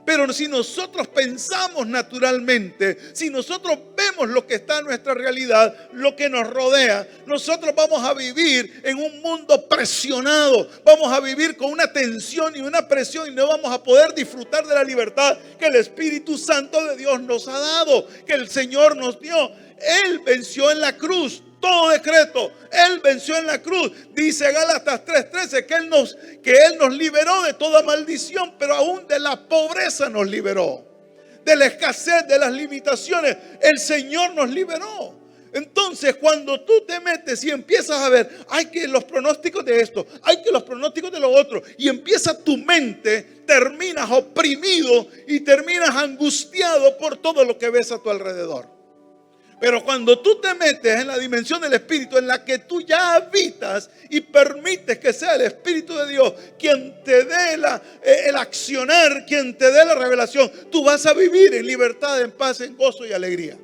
Pero si nosotros pensamos naturalmente, si nosotros vemos lo que está en nuestra realidad, lo que nos rodea, nosotros vamos a vivir en un mundo presionado. Vamos a vivir con una tensión y una presión y no vamos a poder disfrutar de la libertad que el Espíritu Santo de Dios nos ha dado, que el Señor nos dio. Él venció en la cruz todo decreto. Él venció en la cruz. Dice Gálatas 3:13 que Él nos liberó de toda maldición, pero aún de la pobreza nos liberó. De la escasez, de las limitaciones, el Señor nos liberó. Entonces, cuando tú te metes y empiezas a ver, hay que los pronósticos de esto, hay que los pronósticos de lo otro, y empieza tu mente, terminas oprimido y terminas angustiado por todo lo que ves a tu alrededor. Pero cuando tú te metes en la dimensión del Espíritu, en la que tú ya habitas y permites que sea el Espíritu de Dios quien te dé el accionar, quien te dé la revelación, tú vas a vivir en libertad, en paz, en gozo y alegría.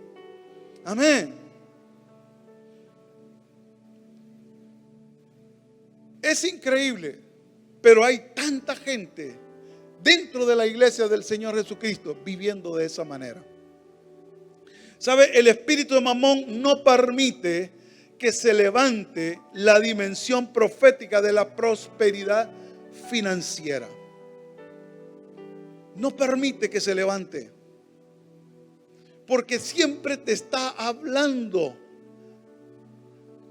Amén. Es increíble, pero hay tanta gente dentro de la iglesia del Señor Jesucristo viviendo de esa manera. ¿Sabe? El espíritu de Mamón no permite que se levante la dimensión profética de la prosperidad financiera. No permite que se levante. Porque siempre te está hablando.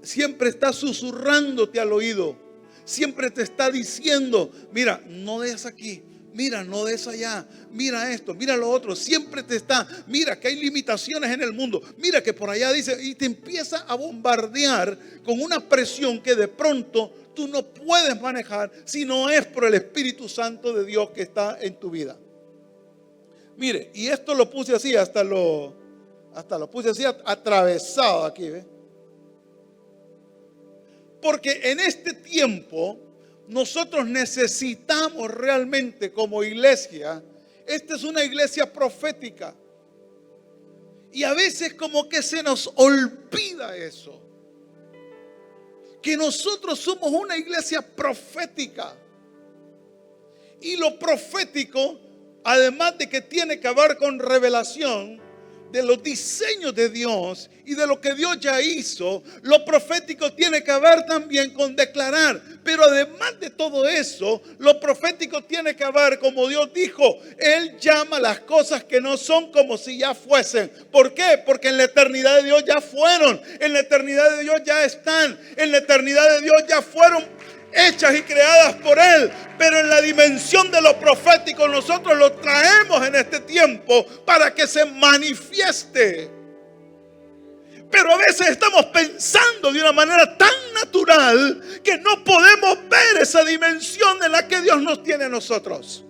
Siempre está susurrándote al oído. Siempre te está diciendo, mira, no des aquí, Mira, no des allá, mira esto, mira lo otro, siempre te está, mira que hay limitaciones en el mundo, mira que por allá dice, y te empieza a bombardear con una presión que de pronto tú no puedes manejar si no es por el Espíritu Santo de Dios que está en tu vida. Mire, y esto lo puse así, hasta lo puse así atravesado aquí, ¿ve? Porque en este tiempo nosotros necesitamos realmente como iglesia, esta es una iglesia profética. Y a veces como que se nos olvida eso. Que nosotros somos una iglesia profética. Y lo profético, además de que tiene que ver con revelación de los diseños de Dios y de lo que Dios ya hizo, lo profético tiene que ver también con declarar. Pero además de todo eso, lo profético tiene que ver, como Dios dijo, Él llama las cosas que no son como si ya fuesen. ¿Por qué? Porque en la eternidad de Dios ya fueron, en la eternidad de Dios ya están, en la eternidad de Dios ya fueron hechas y creadas por Él. Pero en la dimensión de lo profético nosotros lo traemos en este tiempo para que se manifieste. Pero a veces estamos pensando de una manera tan natural que no podemos ver esa dimensión en la que Dios nos tiene a nosotros.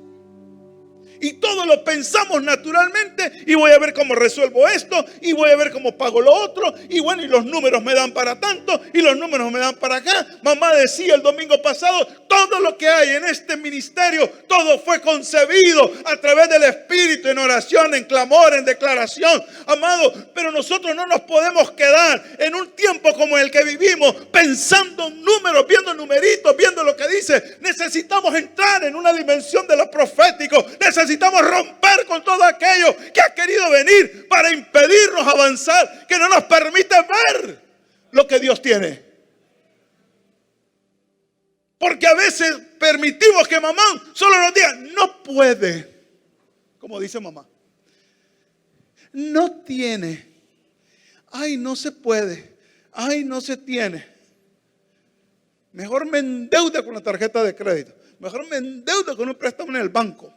Y todo lo pensamos naturalmente, y voy a ver cómo resuelvo esto, y voy a ver cómo pago lo otro, y bueno, y los números me dan para tanto, y los números me dan para acá. Mamá decía el domingo pasado, todo lo que hay en este ministerio, todo fue concebido a través del Espíritu, en oración, en clamor, en declaración, amado. Pero nosotros no nos podemos quedar en un tiempo como el que vivimos, pensando en números, viendo numeritos, viendo lo que dice. Necesitamos entrar en una dimensión de lo profético. Necesitamos romper con todo aquello que ha querido venir para impedirnos avanzar, que no nos permite ver lo que Dios tiene. Porque a veces permitimos que mamá solo nos diga, no puede, como dice mamá, no tiene, ay, no se puede, ay, no se tiene. Mejor me endeuda con la tarjeta de crédito, mejor me endeuda con un préstamo en el banco.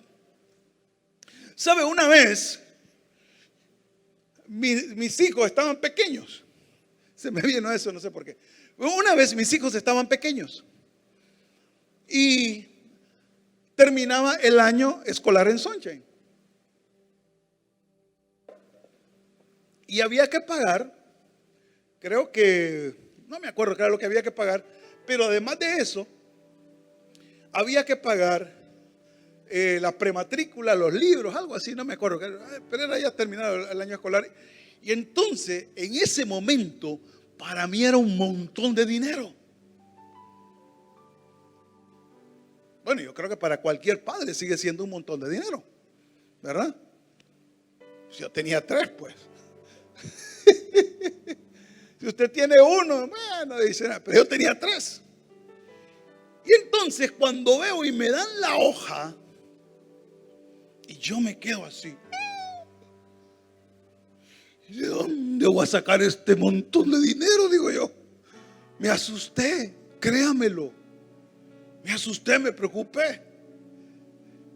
¿Sabe? Una vez mis hijos estaban pequeños. Se me vino eso, no sé por qué. Una vez mis hijos estaban pequeños y terminaba el año escolar en Sunshine. Y había que pagar, creo que, no me acuerdo qué era lo que había que pagar, pero además de eso, había que pagar la prematrícula, los libros, algo así, no me acuerdo, pero era ya terminado el año escolar. Y entonces, en ese momento, para mí era un montón de dinero. Bueno, yo creo que para cualquier padre sigue siendo un montón de dinero, ¿verdad? Si yo tenía 3, pues. Si usted tiene 1, bueno, dice, pero yo tenía 3. Y entonces, cuando veo y me dan la hoja, y yo me quedo así. ¿De dónde voy a sacar este montón de dinero? Digo yo. Me asusté, créamelo. Me asusté, me preocupé.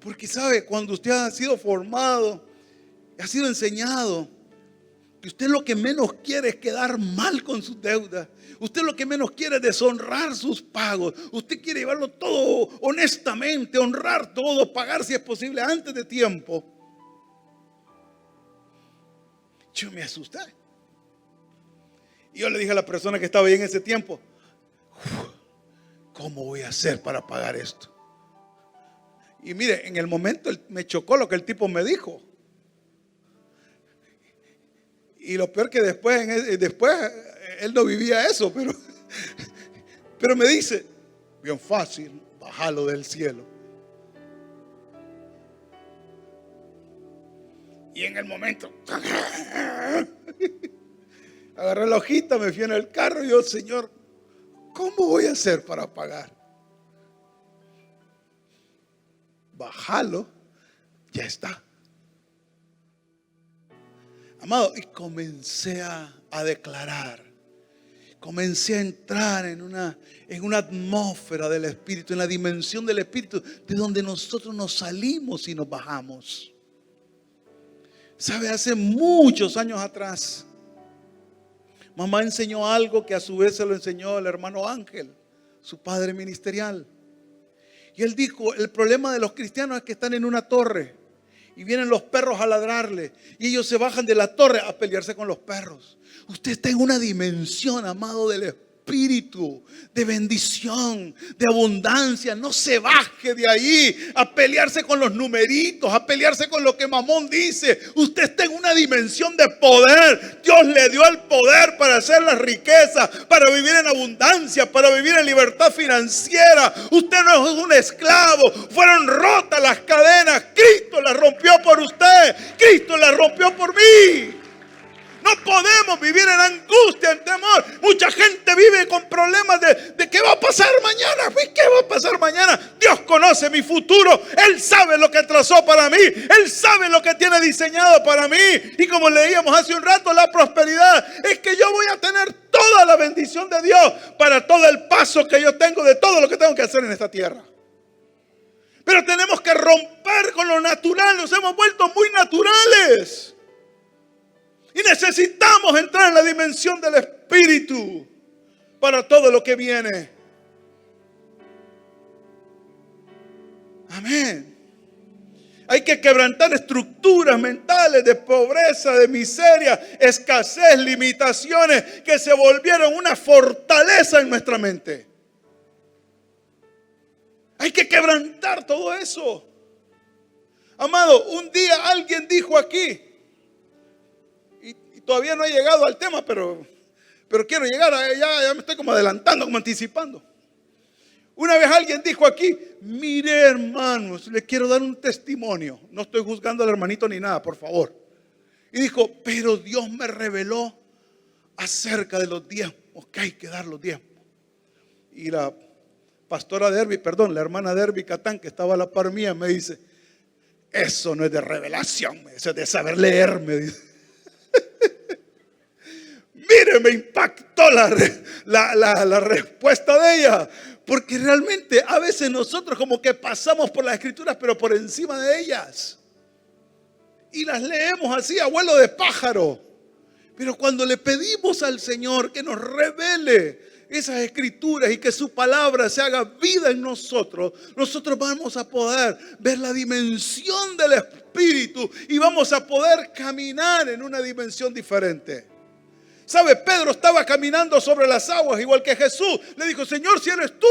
Porque sabe, cuando usted ha sido formado, ha sido enseñado, que usted lo que menos quiere es quedar mal con sus deudas. Usted lo que menos quiere es deshonrar sus pagos. Usted quiere llevarlo todo honestamente, honrar todo, pagar si es posible antes de tiempo. Yo me asusté. Y yo le dije a la persona que estaba ahí en ese tiempo, ¿cómo voy a hacer para pagar esto? Y mire, en el momento me chocó lo que el tipo me dijo. Y lo peor que después él no vivía eso, pero me dice, bien fácil, bájalo del cielo. Y en el momento, agarré la hojita, me fui en el carro y yo, Señor, ¿cómo voy a hacer para pagar? Bájalo, ya está. Amado, y comencé a declarar. comencé a entrar en una atmósfera del Espíritu, en la dimensión del Espíritu, de donde nosotros nos salimos y nos bajamos. ¿Sabe? Hace muchos años atrás, mamá enseñó algo que a su vez se lo enseñó el hermano Ángel, su padre ministerial. Y él dijo, el problema de los cristianos es que están en una torre y vienen los perros a ladrarle y ellos se bajan de la torre a pelearse con los perros. Usted está en una dimensión, amado, del Espíritu, de bendición, de abundancia. No se baje de ahí a pelearse con los numeritos, a pelearse con lo que Mamón dice. Usted está en una dimensión de poder. Dios le dio el poder para hacer las riquezas, para vivir en abundancia, para vivir en libertad financiera. Usted no es un esclavo. Fueron rotas las cadenas. Cristo las rompió por usted. Cristo las rompió por mí. No podemos vivir en angustia, en temor. Mucha gente vive con problemas de qué va a pasar mañana. ¿Qué va a pasar mañana? Dios conoce mi futuro. Él sabe lo que trazó para mí. Él sabe lo que tiene diseñado para mí. Y como leíamos hace un rato, la prosperidad es que yo voy a tener toda la bendición de Dios para todo el paso que yo tengo de todo lo que tengo que hacer en esta tierra. Pero tenemos que romper con lo natural. Nos hemos vuelto muy naturales. Y necesitamos entrar en la dimensión del Espíritu para todo lo que viene. Amén. Hay que quebrantar estructuras mentales de pobreza, de miseria, escasez, limitaciones que se volvieron una fortaleza en nuestra mente. Hay que quebrantar todo eso. Amado, un día alguien dijo aquí, todavía no he llegado al tema, pero quiero llegar, ya me estoy como adelantando, como anticipando. Una vez alguien dijo aquí, mire hermanos, le quiero dar un testimonio. No estoy juzgando al hermanito ni nada, por favor. Y dijo, pero Dios me reveló acerca de los diezmos, que hay que dar los diezmos. Y la pastora Derby, la hermana Derby Catán, que estaba a la par mía, me dice, eso no es de revelación, eso es de saber leer, me dice. Mire, me impactó la respuesta de ella, porque realmente a veces nosotros como que pasamos por las escrituras, pero por encima de ellas, y las leemos así a vuelo de pájaro. Pero cuando le pedimos al Señor que nos revele esas escrituras y que su palabra se haga vida en nosotros, nosotros vamos a poder ver la dimensión del Espíritu y vamos a poder caminar en una dimensión diferente. ¿Sabe? Pedro estaba caminando sobre las aguas igual que Jesús. Le dijo, Señor, si eres tú,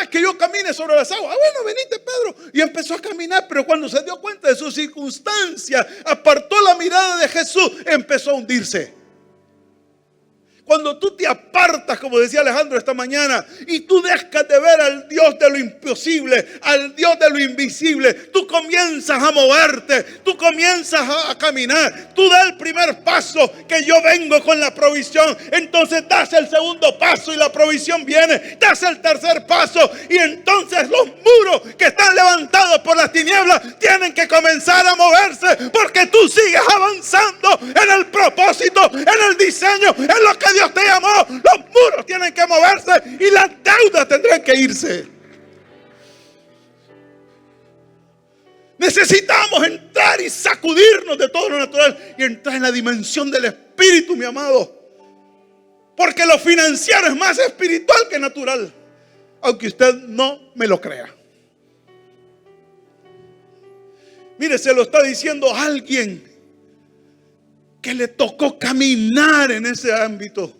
que yo camine sobre las aguas. Bueno, venite, Pedro. Y empezó a caminar, pero cuando se dio cuenta de su circunstancia, apartó la mirada de Jesús, empezó a hundirse. Cuando tú te apartas, como decía Alejandro esta mañana, y tú dejas de ver al Dios de lo imposible, al Dios de lo invisible, tú comienzas a moverte, tú comienzas a caminar, tú das el primer paso, que yo vengo con la provisión, entonces das el segundo paso y la provisión viene, das el tercer paso y entonces los muros que están levantados por las tinieblas tienen que comenzar a moverse, porque tú sigues avanzando en el propósito, en el diseño, en lo que Dios te llamó. Los muros tienen que moverse y las deudas tendrán que irse. Necesitamos entrar y sacudirnos de todo lo natural y entrar en la dimensión del Espíritu, mi amado. Porque lo financiero es más espiritual que natural, aunque usted no me lo crea. Mire, se lo está diciendo alguien que le tocó caminar en ese ámbito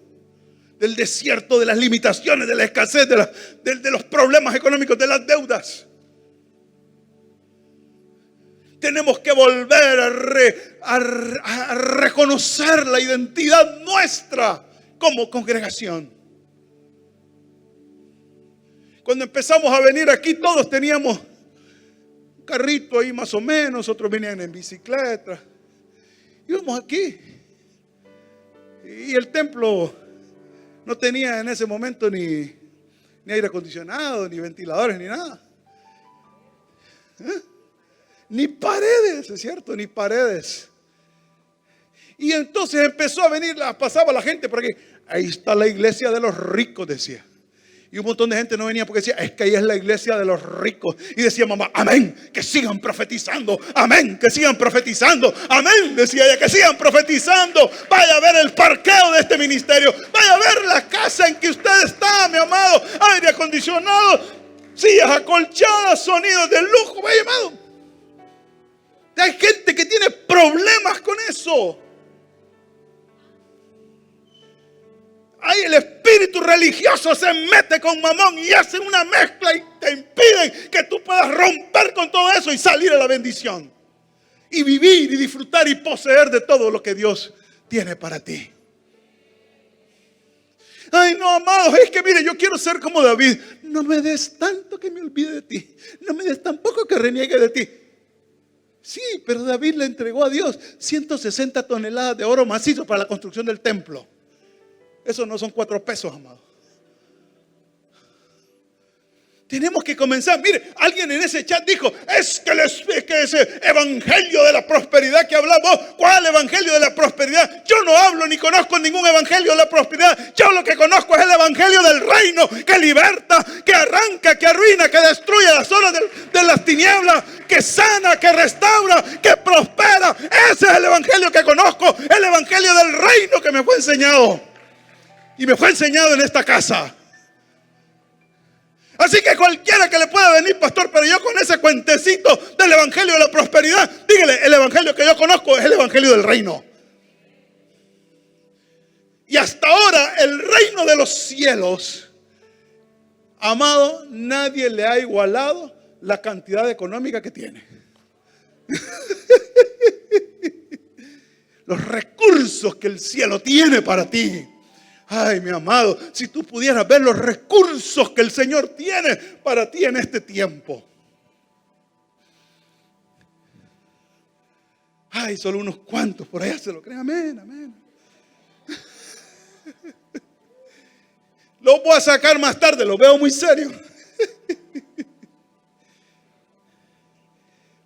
del desierto, de las limitaciones, de la escasez, de los problemas económicos, de las deudas. Tenemos que volver a reconocer la identidad nuestra como congregación. Cuando empezamos a venir aquí, todos teníamos un carrito ahí más o menos, otros venían en bicicleta. Íbamos aquí y el templo no tenía en ese momento ni aire acondicionado, ni ventiladores, ni nada. Ni paredes, es cierto, ni paredes. Y entonces empezó a venir, pasaba la gente por aquí. ahí está la iglesia de los ricos, decía. Y un montón de gente no venía porque decía, es que ahí es la iglesia de los ricos. Y decía mamá, amén, que sigan profetizando. Amén, que sigan profetizando. Amén, decía ella, que sigan profetizando. Vaya a ver el parqueo de este ministerio. Vaya a ver la casa en que usted está, mi amado. Aire acondicionado, sillas acolchadas, sonidos de lujo. Vaya, amado. Hay gente que tiene problemas con eso. Ahí el espíritu religioso se mete con mamón y hace una mezcla y te impiden que tú puedas romper con todo eso y salir a la bendición. Y vivir y disfrutar y poseer de todo lo que Dios tiene para ti. Ay, no, amados, es que mire, yo quiero ser como David. No me des tanto que me olvide de ti. No me des tan poco que reniegue de ti. Sí, pero David le entregó a Dios 160 toneladas de oro macizo para la construcción del templo. Eso no son 4 pesos, amado. Tenemos que comenzar. Mire, alguien en ese chat dijo, es que ese evangelio de la prosperidad que hablamos. ¿Cuál evangelio de la prosperidad? Yo no hablo ni conozco ningún evangelio de la prosperidad. Yo lo que conozco es el evangelio del reino, que liberta, que arranca, que arruina, que destruye las zonas de las tinieblas, que sana, que restaura, que prospera. Ese es el evangelio que conozco, el evangelio del reino que me fue enseñado. Y me fue enseñado en esta casa. Así que cualquiera que le pueda venir, pastor, pero yo con ese cuentecito del evangelio de la prosperidad, dígale, el evangelio que yo conozco es el evangelio del reino. Y hasta ahora el reino de los cielos, amado, nadie le ha igualado la cantidad económica que tiene. Los recursos que el cielo tiene para ti. Ay, mi amado, si tú pudieras ver los recursos que el Señor tiene para ti en este tiempo. Ay, solo unos cuantos por allá se lo creen. Amén, amén. Lo voy a sacar más tarde, lo veo muy serio.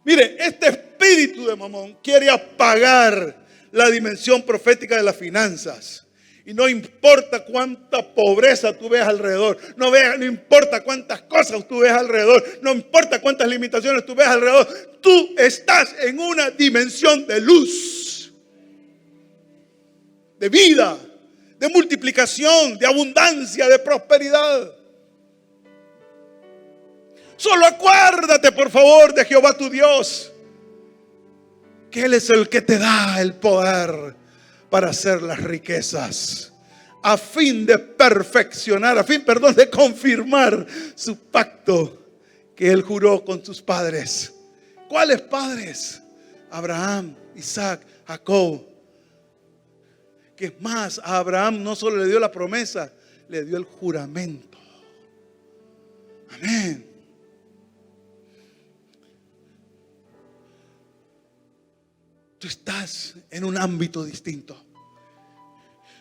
Mire, este espíritu de mamón quiere apagar la dimensión profética de las finanzas. Y no importa cuánta pobreza tú ves alrededor, no importa cuántas cosas tú ves alrededor, no importa cuántas limitaciones tú ves alrededor, tú estás en una dimensión de luz, de vida, de multiplicación, de abundancia, de prosperidad. Solo acuérdate, por favor, de Jehová tu Dios, que Él es el que te da el poder para hacer las riquezas, a fin de perfeccionar, de confirmar su pacto que Él juró con sus padres. ¿Cuáles padres? Abraham, Isaac, Jacob. Que es más, a Abraham no solo le dio la promesa, le dio el juramento. Amén. Tú estás en un ámbito distinto.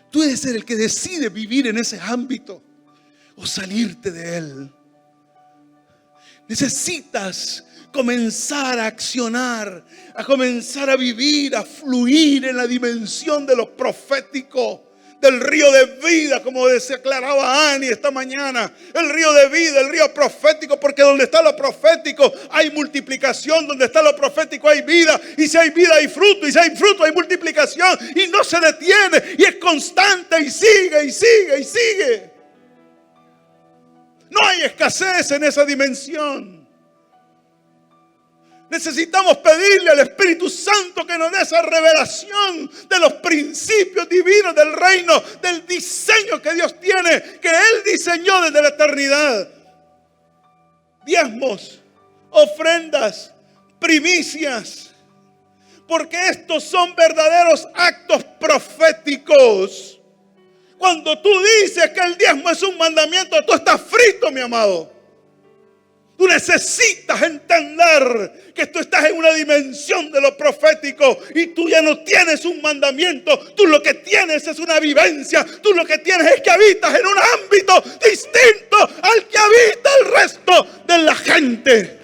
Tú debes ser el que decide vivir en ese ámbito o salirte de él. Necesitas comenzar a accionar, a comenzar a vivir, a fluir en la dimensión de lo profético. Del río de vida, como declaraba Ani esta mañana. El río de vida, el río profético, porque donde está lo profético hay multiplicación, donde está lo profético hay vida, y si hay vida hay fruto, y si hay fruto hay multiplicación, y no se detiene, y es constante, y sigue, y sigue, y sigue. No hay escasez en esa dimensión. Necesitamos pedirle al Espíritu Santo que nos dé esa revelación de los principios divinos del reino, del diseño que Dios tiene, que Él diseñó desde la eternidad. Diezmos, ofrendas, primicias, porque estos son verdaderos actos proféticos. Cuando tú dices que el diezmo es un mandamiento, tú estás frito, mi amado. Tú necesitas entender que tú estás en una dimensión de lo profético y tú ya no tienes un mandamiento. Tú lo que tienes es una vivencia. Tú lo que tienes es que habitas en un ámbito distinto al que habita el resto de la gente.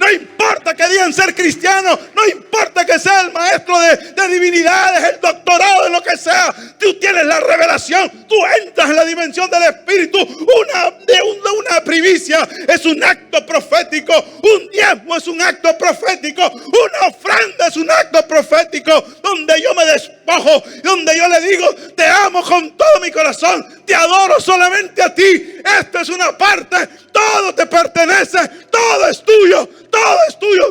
No importa que digan ser cristianos, no importa que sea el maestro de divinidades, el doctorado, de lo que sea. Tú tienes la revelación, tú entras en la dimensión del Espíritu. Una primicia es un acto profético, un diezmo es un acto profético, una ofrenda es un acto profético, donde yo me despojo, donde yo le digo: te amo con todo mi corazón, te adoro solamente a ti. Esta es una parte, todo te pertenece, todo es tuyo,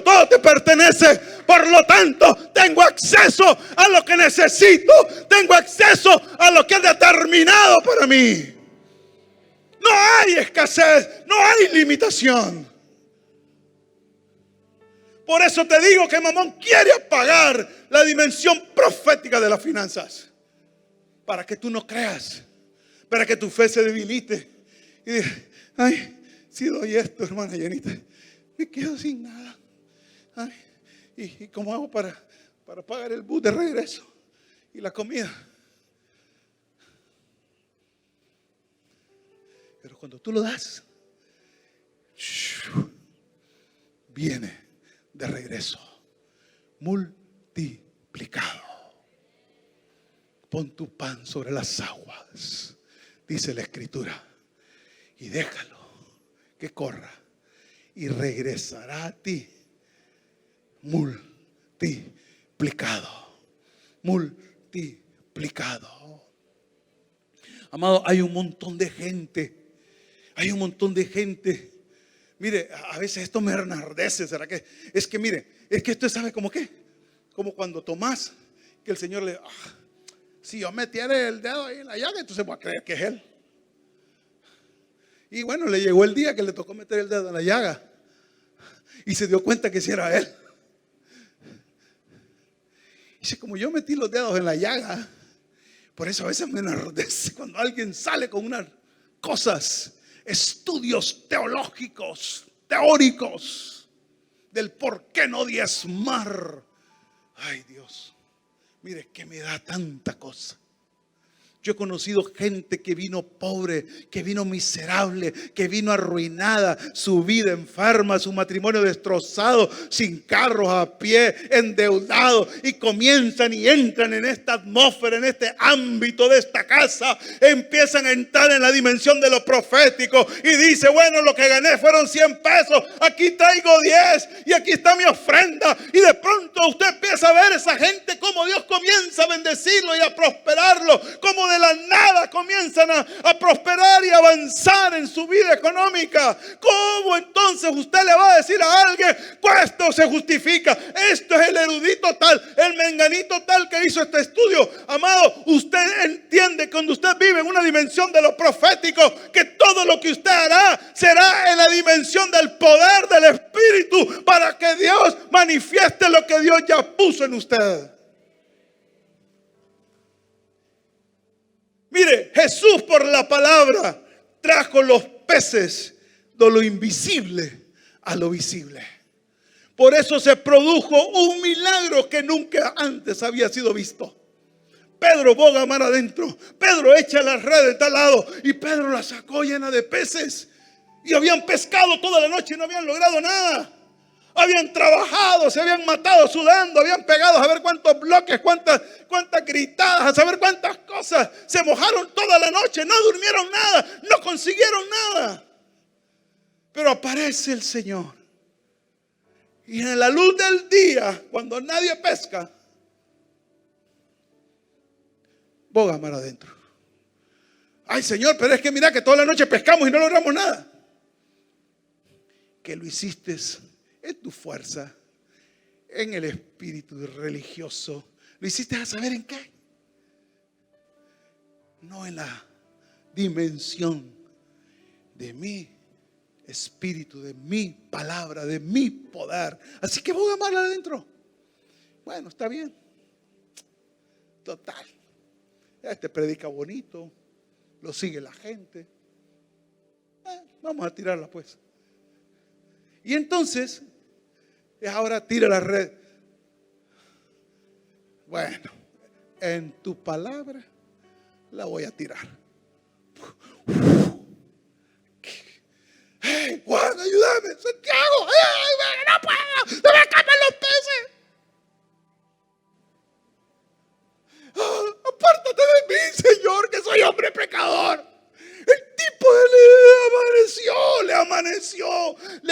todo te pertenece. Por lo tanto, tengo acceso a lo que necesito, tengo acceso a lo que es determinado para mí. No hay escasez, no hay limitación. Por eso te digo que Mamón quiere apagar la dimensión profética de las finanzas, para que tú no creas, para que tu fe se debilite y digas: ay, si doy esto, hermana Jenita, me quedo sin nada. Ay, ¿y cómo hago para pagar el bus de regreso y la comida? Pero cuando tú lo das, viene de regreso, multiplicado. Pon tu pan sobre las aguas, dice la Escritura, y déjalo que corra y regresará a ti multiplicado, multiplicado. Amado, hay un montón de gente. Mire, a veces esto me enardece. ¿Será que? Es que mire, es que usted sabe como qué. Como cuando Tomás, que el Señor le... si yo metiera el dedo ahí en la llaga, entonces voy a creer que es Él. Y bueno, le llegó el día que le tocó meter el dedo en la llaga y se dio cuenta que sí era Él. Dice: como yo metí los dedos en la llaga, por eso a veces me enardece cuando alguien sale con unas cosas, estudios teológicos, teóricos, del por qué no diezmar. Ay, Dios, mire que me da tanta cosa. Yo he conocido gente que vino pobre, que vino miserable, que vino arruinada, su vida enferma, su matrimonio destrozado, sin carros, a pie, endeudado, y comienzan y entran en esta atmósfera, en este ámbito de esta casa, empiezan a entrar en la dimensión de lo profético y dice: bueno, lo que gané fueron 100 pesos, aquí traigo 10 y aquí está mi ofrenda. Y de pronto usted empieza a ver esa gente, cómo Dios comienza a bendecirlo y a prosperarlo, cómo de la nada comienzan a prosperar y avanzar en su vida económica. ¿Cómo entonces usted le va a decir a alguien: pues esto se justifica, esto es el erudito tal, el menganito tal que hizo este estudio? Amado, usted entiende, cuando usted vive en una dimensión de lo profético, que todo lo que usted hará será en la dimensión del poder del Espíritu, para que Dios manifieste lo que Dios ya puso en usted. Mire, Jesús por la palabra trajo los peces de lo invisible a lo visible. Por eso se produjo un milagro que nunca antes había sido visto. Pedro boga mar adentro, Pedro echa la red de tal lado y Pedro la sacó llena de peces. Y habían pescado toda la noche y no habían logrado nada. Habían trabajado, se habían matado sudando, habían pegado a ver cuántos bloques, cuántas gritadas, a saber cuántas cosas. Se mojaron toda la noche, no durmieron nada, no consiguieron nada. Pero aparece el Señor. Y en la luz del día, cuando nadie pesca, boga mar adentro. Ay, Señor, pero es que mira que toda la noche pescamos y no logramos nada. Que lo hiciste en tu fuerza, en el espíritu religioso. Lo hiciste a saber en qué. No en la dimensión de mi espíritu, de mi palabra, de mi poder. Así que boga mar adentro. Bueno, está bien. Total. Este predica bonito, lo sigue la gente. Vamos a tirarla pues. Y entonces, ahora tira la red. Bueno, en tu palabra la voy a tirar. ¡Hey, Juan, ayúdame! ¡Santiago! ¡Ay, no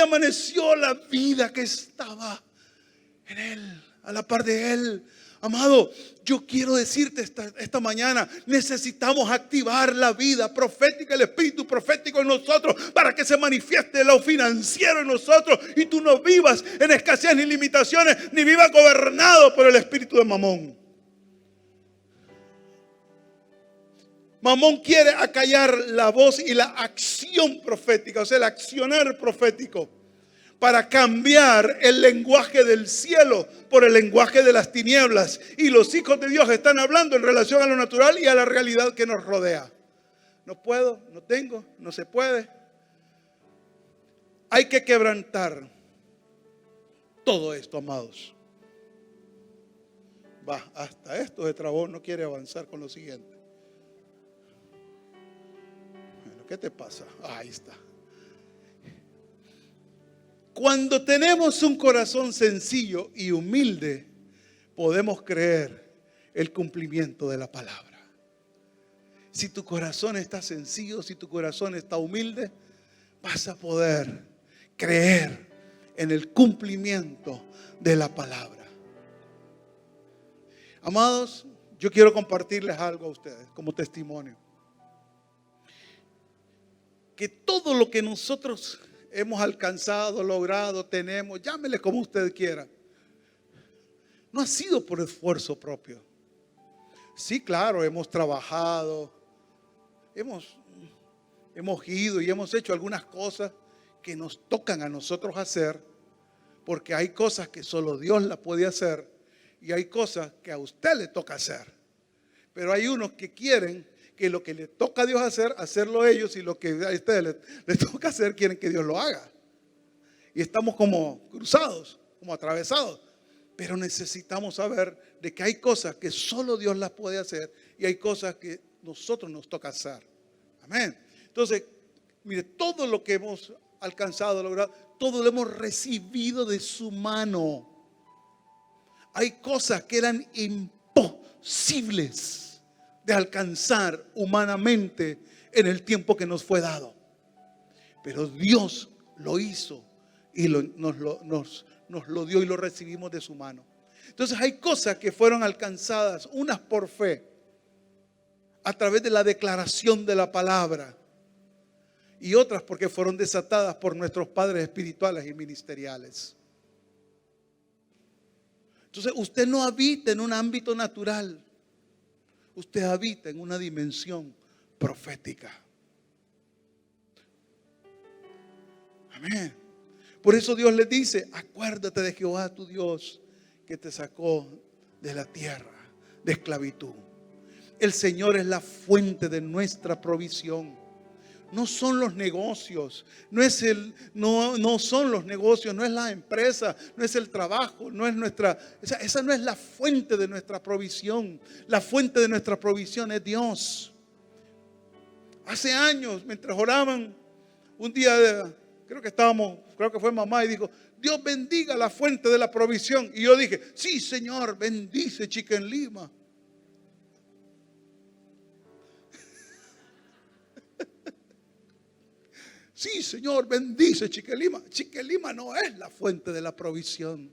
le amaneció la vida que estaba en él, a la par de él. Amado, yo quiero decirte esta mañana, necesitamos activar la vida profética, el espíritu profético en nosotros para que se manifieste lo financiero en nosotros y tú no vivas en escasez ni limitaciones, ni vivas gobernado por el espíritu de Mamón. Mamón quiere acallar la voz y la acción profética, o sea, el accionar profético, para cambiar el lenguaje del cielo por el lenguaje de las tinieblas. Y los hijos de Dios están hablando en relación a lo natural y a la realidad que nos rodea. No puedo, no tengo, no se puede. Hay que quebrantar todo esto, amados. Hasta esto se trabó, no quiere avanzar con lo siguiente. Bueno, ¿qué te pasa? Ahí está. Cuando tenemos un corazón sencillo y humilde, podemos creer el cumplimiento de la palabra. Si tu corazón está sencillo, si tu corazón está humilde, vas a poder creer en el cumplimiento de la palabra. Amados, yo quiero compartirles algo a ustedes como testimonio. Que todo lo que nosotros hemos alcanzado, logrado, tenemos, llámele como usted quiera, no ha sido por esfuerzo propio. Sí, claro, hemos trabajado, hemos ido y hemos hecho algunas cosas que nos tocan a nosotros hacer, porque hay cosas que solo Dios las puede hacer y hay cosas que a usted le toca hacer. Pero hay unos que quieren que lo que le toca a Dios hacer, hacerlo ellos, y lo que a ustedes les toca hacer, quieren que Dios lo haga. Y estamos como cruzados, como atravesados. Pero necesitamos saber de que hay cosas que solo Dios las puede hacer y hay cosas que nosotros nos toca hacer. Amén. Entonces, mire, todo lo que hemos alcanzado, logrado, todo lo hemos recibido de su mano. Hay cosas que eran imposibles de alcanzar humanamente en el tiempo que nos fue dado, pero Dios lo hizo y nos lo dio y lo recibimos de su mano. Entonces hay cosas que fueron alcanzadas, unas por fe, a través de la declaración de la palabra, y otras porque fueron desatadas por nuestros padres espirituales y ministeriales. Entonces usted no habita en un ámbito natural, usted habita en una dimensión profética. Amén. Por eso Dios les dice: acuérdate de Jehová tu Dios, que te sacó de la tierra de esclavitud. El Señor es la fuente de nuestra provisión. No son los negocios, no son los negocios, no es la empresa, no es el trabajo, no es esa no es la fuente de nuestra provisión. La fuente de nuestra provisión es Dios. Hace años, mientras oraban, un día creo que fue mamá y dijo: Dios bendiga la fuente de la provisión. Y yo dije: sí, Señor, bendice Chicken Lima. Sí, Señor, bendice Chicken Lima. Chicken Lima no es la fuente de la provisión.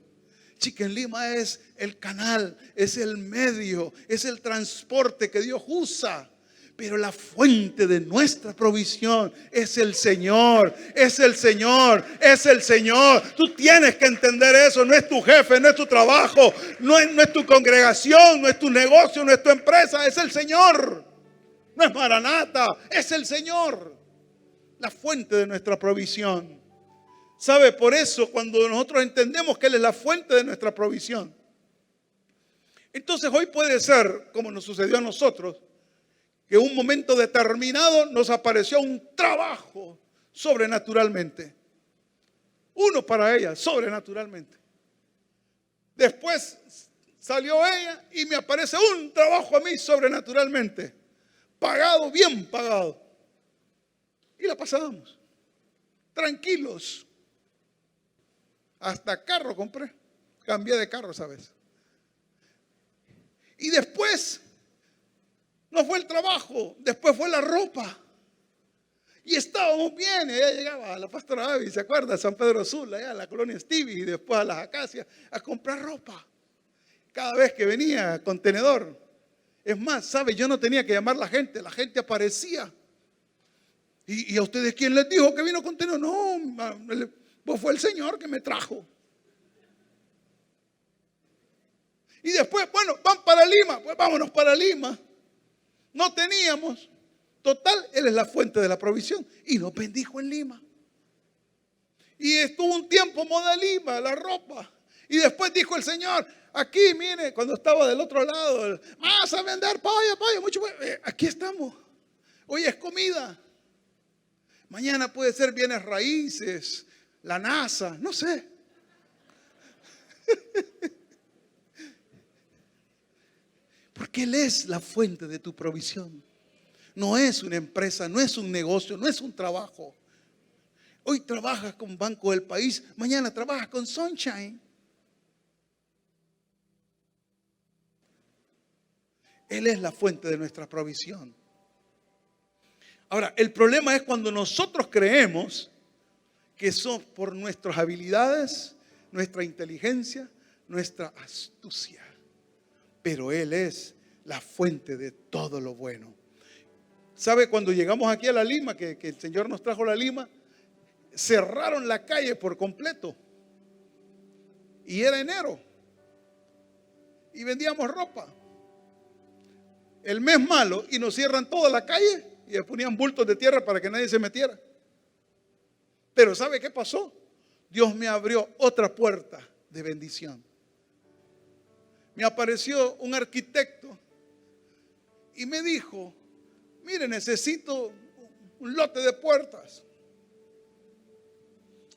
Chicken Lima es el canal, es el medio, es el transporte que Dios usa. Pero la fuente de nuestra provisión es el Señor, es el Señor, es el Señor. Tú tienes que entender eso. No es tu jefe, no es tu trabajo, no es tu congregación, no es tu negocio, no es tu empresa, es el Señor. No es Maranata, es el Señor. La fuente de nuestra provisión. ¿Sabe? Por eso cuando nosotros entendemos que Él es la fuente de nuestra provisión, entonces hoy puede ser, como nos sucedió a nosotros, que en un momento determinado nos apareció un trabajo sobrenaturalmente. Uno para ella, sobrenaturalmente. Después salió ella y me aparece un trabajo a mí sobrenaturalmente. Pagado, bien pagado. Y la pasábamos, tranquilos. Hasta carro compré, cambié de carro esa vez. Y después no fue el trabajo, después fue la ropa. Y estábamos bien, ella llegaba a la Pastora Avi, ¿se acuerda? San Pedro Sula, allá a la colonia Stevie, y después a las Acacias, a comprar ropa. Cada vez que venía contenedor. Es más, ¿sabe? Yo no tenía que llamar a la gente aparecía. ¿Y a ustedes quién les dijo que vino contenedor? No, pues fue el Señor que me trajo. Y después, bueno, van para Lima, pues vámonos para Lima. No teníamos. Total, Él es la fuente de la provisión. Y nos bendijo en Lima. Y estuvo un tiempo moda Lima, la ropa. Y después dijo el Señor, aquí, mire, cuando estaba del otro lado, vas a vender pollo, mucho pollo. Aquí estamos. Hoy es comida. Mañana puede ser bienes raíces, la NASA, no sé. Porque Él es la fuente de tu provisión. No es una empresa, no es un negocio, no es un trabajo. Hoy trabajas con Banco del País, mañana trabajas con Sunshine. Él es la fuente de nuestra provisión. Ahora, el problema es cuando nosotros creemos que son por nuestras habilidades, nuestra inteligencia, nuestra astucia. Pero Él es la fuente de todo lo bueno. ¿Sabe? Cuando llegamos aquí a la Lima, que el Señor nos trajo a la Lima, cerraron la calle por completo. Y era enero. Y vendíamos ropa. El mes malo y nos cierran toda la calle y le ponían bultos de tierra para que nadie se metiera. Pero ¿sabe qué pasó? Dios me abrió otra puerta de bendición. Me apareció un arquitecto y me dijo, mire, necesito un lote de puertas.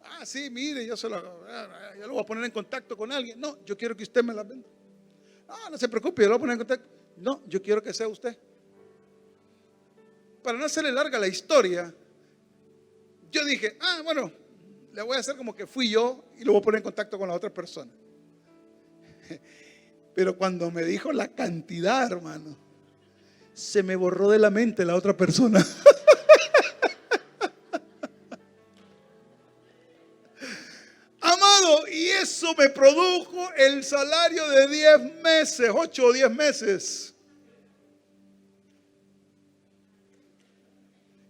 Ah, sí, mire, yo lo voy a poner en contacto con alguien. No, yo quiero que usted me las venda. No se preocupe, yo lo voy a poner en contacto. No, yo quiero que sea usted. Para no hacerle larga la historia, yo dije, bueno, le voy a hacer como que fui yo y lo voy a poner en contacto con la otra persona. Pero cuando me dijo la cantidad, hermano, se me borró de la mente la otra persona. Amado, y eso me produjo el salario de 10 meses, 8 o 10 meses.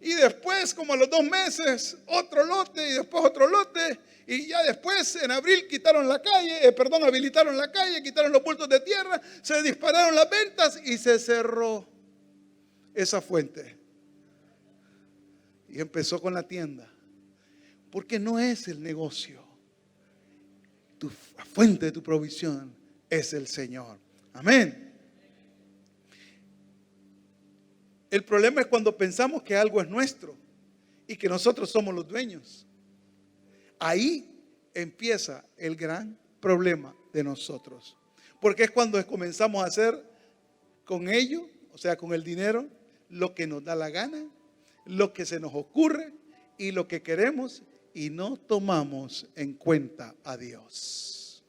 Y después, como a los 2 meses, otro lote y después otro lote. Y ya después, en abril, habilitaron la calle, quitaron los bultos de tierra, se dispararon las ventas y se cerró esa fuente. Y empezó con la tienda. Porque no es el negocio. La fuente de tu provisión es el Señor. Amén. El problema es cuando pensamos que algo es nuestro y que nosotros somos los dueños. Ahí empieza el gran problema de nosotros. Porque es cuando comenzamos a hacer con ello, o sea, con el dinero, lo que nos da la gana, lo que se nos ocurre y lo que queremos, y no tomamos en cuenta a Dios.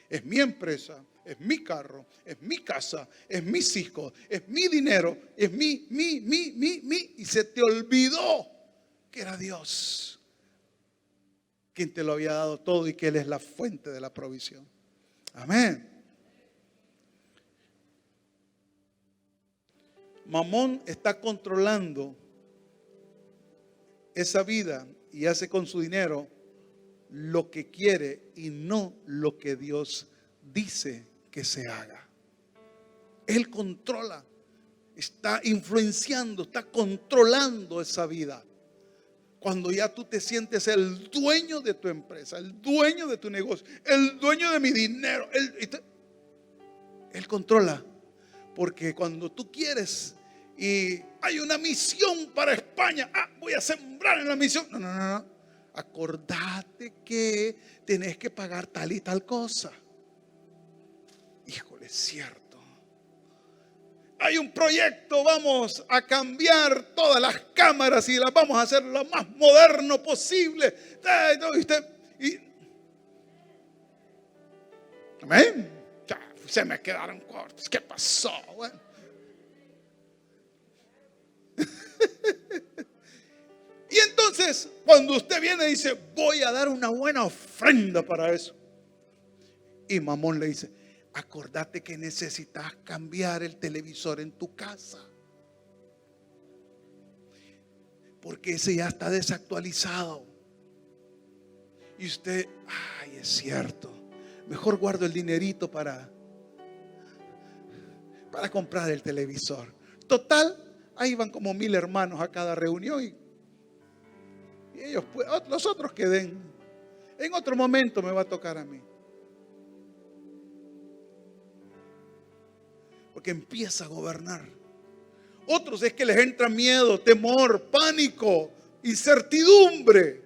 Es mi empresa, es mi carro, es mi casa, es mis hijos, es mi dinero, es mi. Y se te olvidó que era Dios quien te lo había dado todo y que Él es la fuente de la provisión. Amén. Mamón está controlando esa vida y hace con su dinero lo que quiere y no lo que Dios dice que se haga. Él controla, está influenciando, está controlando esa vida. Cuando ya tú te sientes el dueño de tu empresa, el dueño de tu negocio, el dueño de mi dinero, Él controla. Porque cuando tú quieres y hay una misión para España, voy a sembrar en la misión. No. Acordate que tenés que pagar tal y tal cosa. Híjole, es cierto. Hay un proyecto, vamos a cambiar todas las cámaras y las vamos a hacer lo más moderno posible. Amén. Ya, se me quedaron cortos. ¿Qué pasó? Bueno. Y entonces Entonces, cuando usted viene y dice, voy a dar una buena ofrenda para eso, y Mamón le dice, acordate que necesitas cambiar el televisor en tu casa, porque ese ya está desactualizado. Y usted, ay, es cierto, mejor guardo el dinerito para comprar el televisor. Total, ahí van como 1000 hermanos a cada reunión y ellos, los otros que den. En otro momento me va a tocar a mí. Porque empieza a gobernar. Otros es que les entra miedo, temor, pánico, incertidumbre.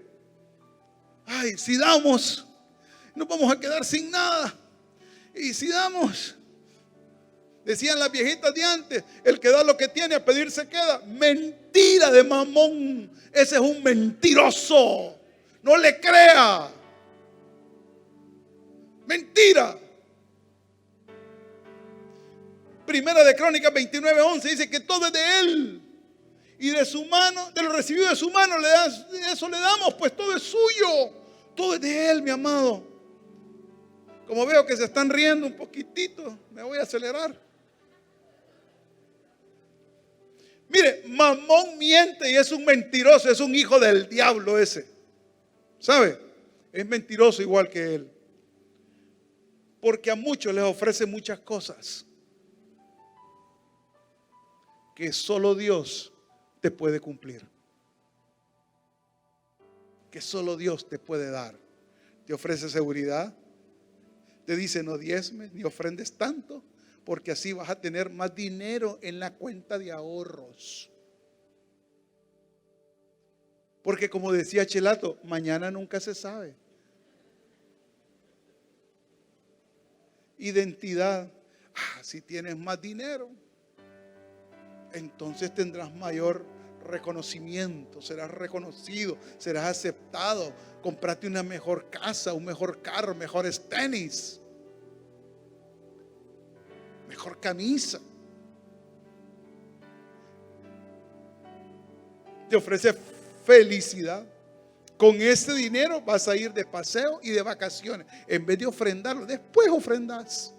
Ay, si damos, nos vamos a quedar sin nada. Y si damos, decían las viejitas de antes, el que da lo que tiene, a pedir se queda. Mentira de Mamón. Ese es un mentiroso. No le crea. Mentira. Primera de Crónicas 29:11 dice que todo es de él. Y de su mano, de lo recibido de su mano, eso le damos, pues todo es suyo. Todo es de él, mi amado. Como veo que se están riendo un poquitito, me voy a acelerar. Mire, Mamón miente y es un mentiroso, es un hijo del diablo ese. ¿Sabe? Es mentiroso igual que él. Porque a muchos les ofrece muchas cosas que solo Dios te puede cumplir. Que solo Dios te puede dar. Te ofrece seguridad. Te dice no diezmes ni ofrendes tanto, porque así vas a tener más dinero en la cuenta de ahorros. Porque como decía Chelato, mañana nunca se sabe. Identidad. Si tienes más dinero, entonces tendrás mayor reconocimiento, serás reconocido, serás aceptado. Comprate una mejor casa, un mejor carro, mejores tenis, mejor camisa. Te ofrece felicidad. Con ese dinero vas a ir de paseo y de vacaciones. En vez de ofrendarlo, después ofrendas.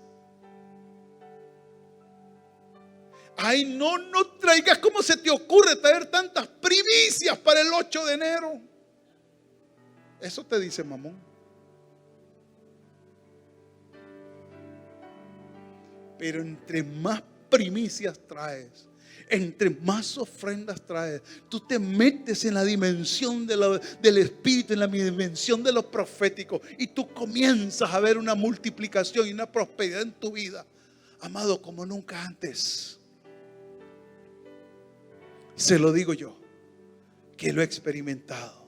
Ay, no traigas, ¿cómo se te ocurre traer tantas primicias para el 8 de enero? Eso te dice Mamón. Pero entre más primicias traes, entre más ofrendas traes, tú te metes en la dimensión del Espíritu, en la dimensión de lo profético, y tú comienzas a ver una multiplicación y una prosperidad en tu vida, amado, como nunca antes. Se lo digo yo, que lo he experimentado.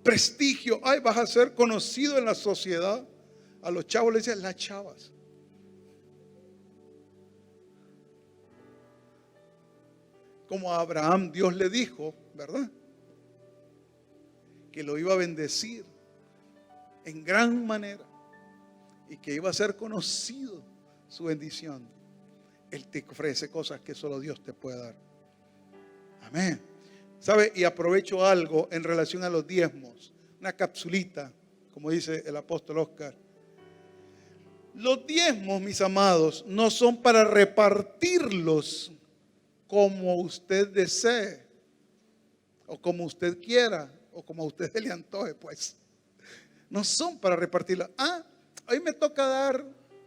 Prestigio, ay, vas a ser conocido en la sociedad. A los chavos les dicen las chavas. Como a Abraham Dios le dijo, ¿verdad? Que lo iba a bendecir en gran manera y que iba a ser conocido su bendición. Él te ofrece cosas que solo Dios te puede dar. Amén. ¿Sabe? Y aprovecho algo en relación a los diezmos. Una capsulita, como dice el apóstol Oscar. Los diezmos, mis amados, no son para repartirlos como usted desee, o como usted quiera, o como a usted se le antoje, pues. No son para repartirlos. Hoy me toca dar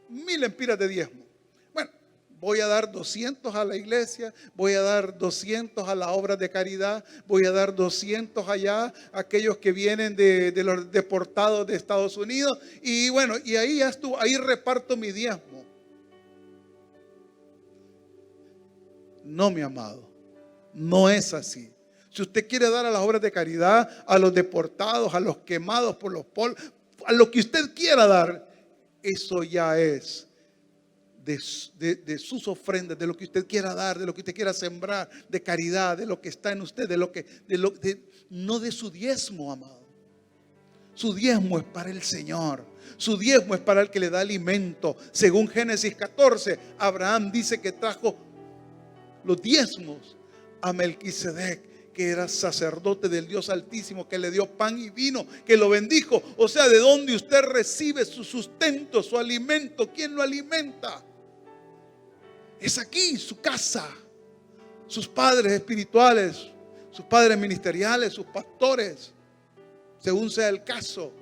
1000 lempiras de diezmo. Bueno, voy a dar 200 a la iglesia, voy a dar 200 a las obras de caridad, voy a dar 200 allá a aquellos que vienen de los deportados de Estados Unidos. Y bueno, y ahí ya estuvo, ahí reparto mi diezmo. No, mi amado, no es así. Si usted quiere dar a las obras de caridad, a los deportados, a los quemados por los polos, a lo que usted quiera dar, eso ya es de sus ofrendas, de lo que usted quiera dar, de lo que usted quiera sembrar, de caridad, de lo que está en usted, no de su diezmo, amado. Su diezmo es para el Señor. Su diezmo es para el que le da alimento. Según Génesis 14, Abraham dice que trajo los diezmos a Melquisedec, que era sacerdote del Dios Altísimo, que le dio pan y vino, que lo bendijo. O sea, ¿de dónde usted recibe su sustento, su alimento? ¿Quién lo alimenta? Es aquí, su casa, sus padres espirituales, sus padres ministeriales, sus pastores, según sea el caso.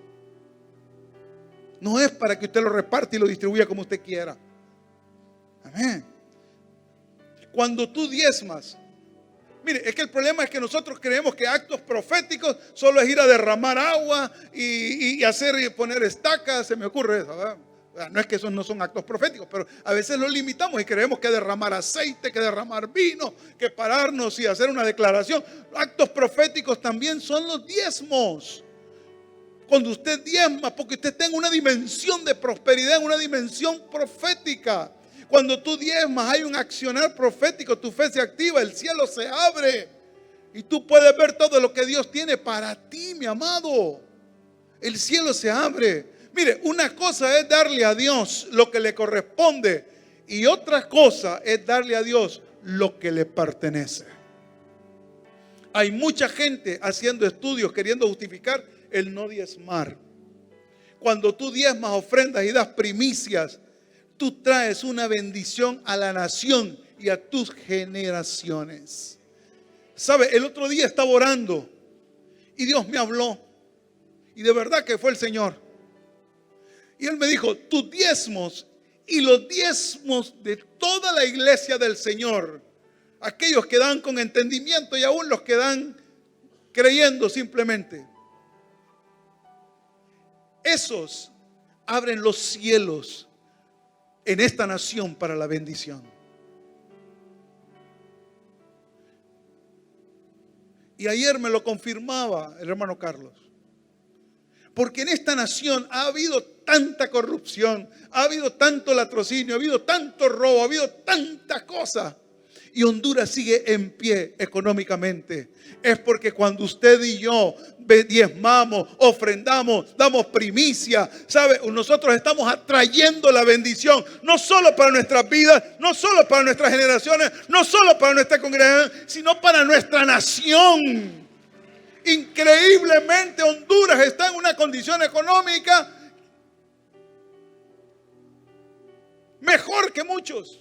No es para que usted lo reparte y lo distribuya como usted quiera. Amén. Cuando tú diezmas, mire, es que el problema es que nosotros creemos que actos proféticos solo es ir a derramar agua y hacer y poner estacas. Se me ocurre eso, ¿verdad? No es que esos no son actos proféticos, pero a veces lo limitamos y creemos que derramar aceite, que derramar vino, que pararnos y hacer una declaración. Actos proféticos también son los diezmos. Cuando usted diezma, porque usted tenga una dimensión de prosperidad, una dimensión profética. Cuando tú diezmas, hay un accionar profético, tu fe se activa, el cielo se abre y tú puedes ver todo lo que Dios tiene para ti, mi amado. El cielo se abre. Mire, una cosa es darle a Dios lo que le corresponde y otra cosa es darle a Dios lo que le pertenece. Hay mucha gente haciendo estudios queriendo justificar el no diezmar. Cuando tú diezmas, ofrendas y das primicias, tú traes una bendición a la nación y a tus generaciones. ¿Sabe? El otro día estaba orando y Dios me habló. Y de verdad que fue el Señor. Y Él me dijo, tus diezmos y los diezmos de toda la iglesia del Señor, aquellos que dan con entendimiento y aún los que dan creyendo simplemente, esos abren los cielos en esta nación para la bendición. Y ayer me lo confirmaba el hermano Carlos. Porque en esta nación ha habido tanta corrupción, ha habido tanto latrocinio, ha habido tanto robo, ha habido tanta cosa. Y Honduras sigue en pie económicamente. Es porque cuando usted y yo diezmamos, ofrendamos, damos primicia, ¿sabe? Nosotros estamos atrayendo la bendición, no solo para nuestras vidas, no solo para nuestras generaciones, no solo para nuestra congregación, sino para nuestra nación. Increíblemente Honduras está en una condición económica mejor que muchos.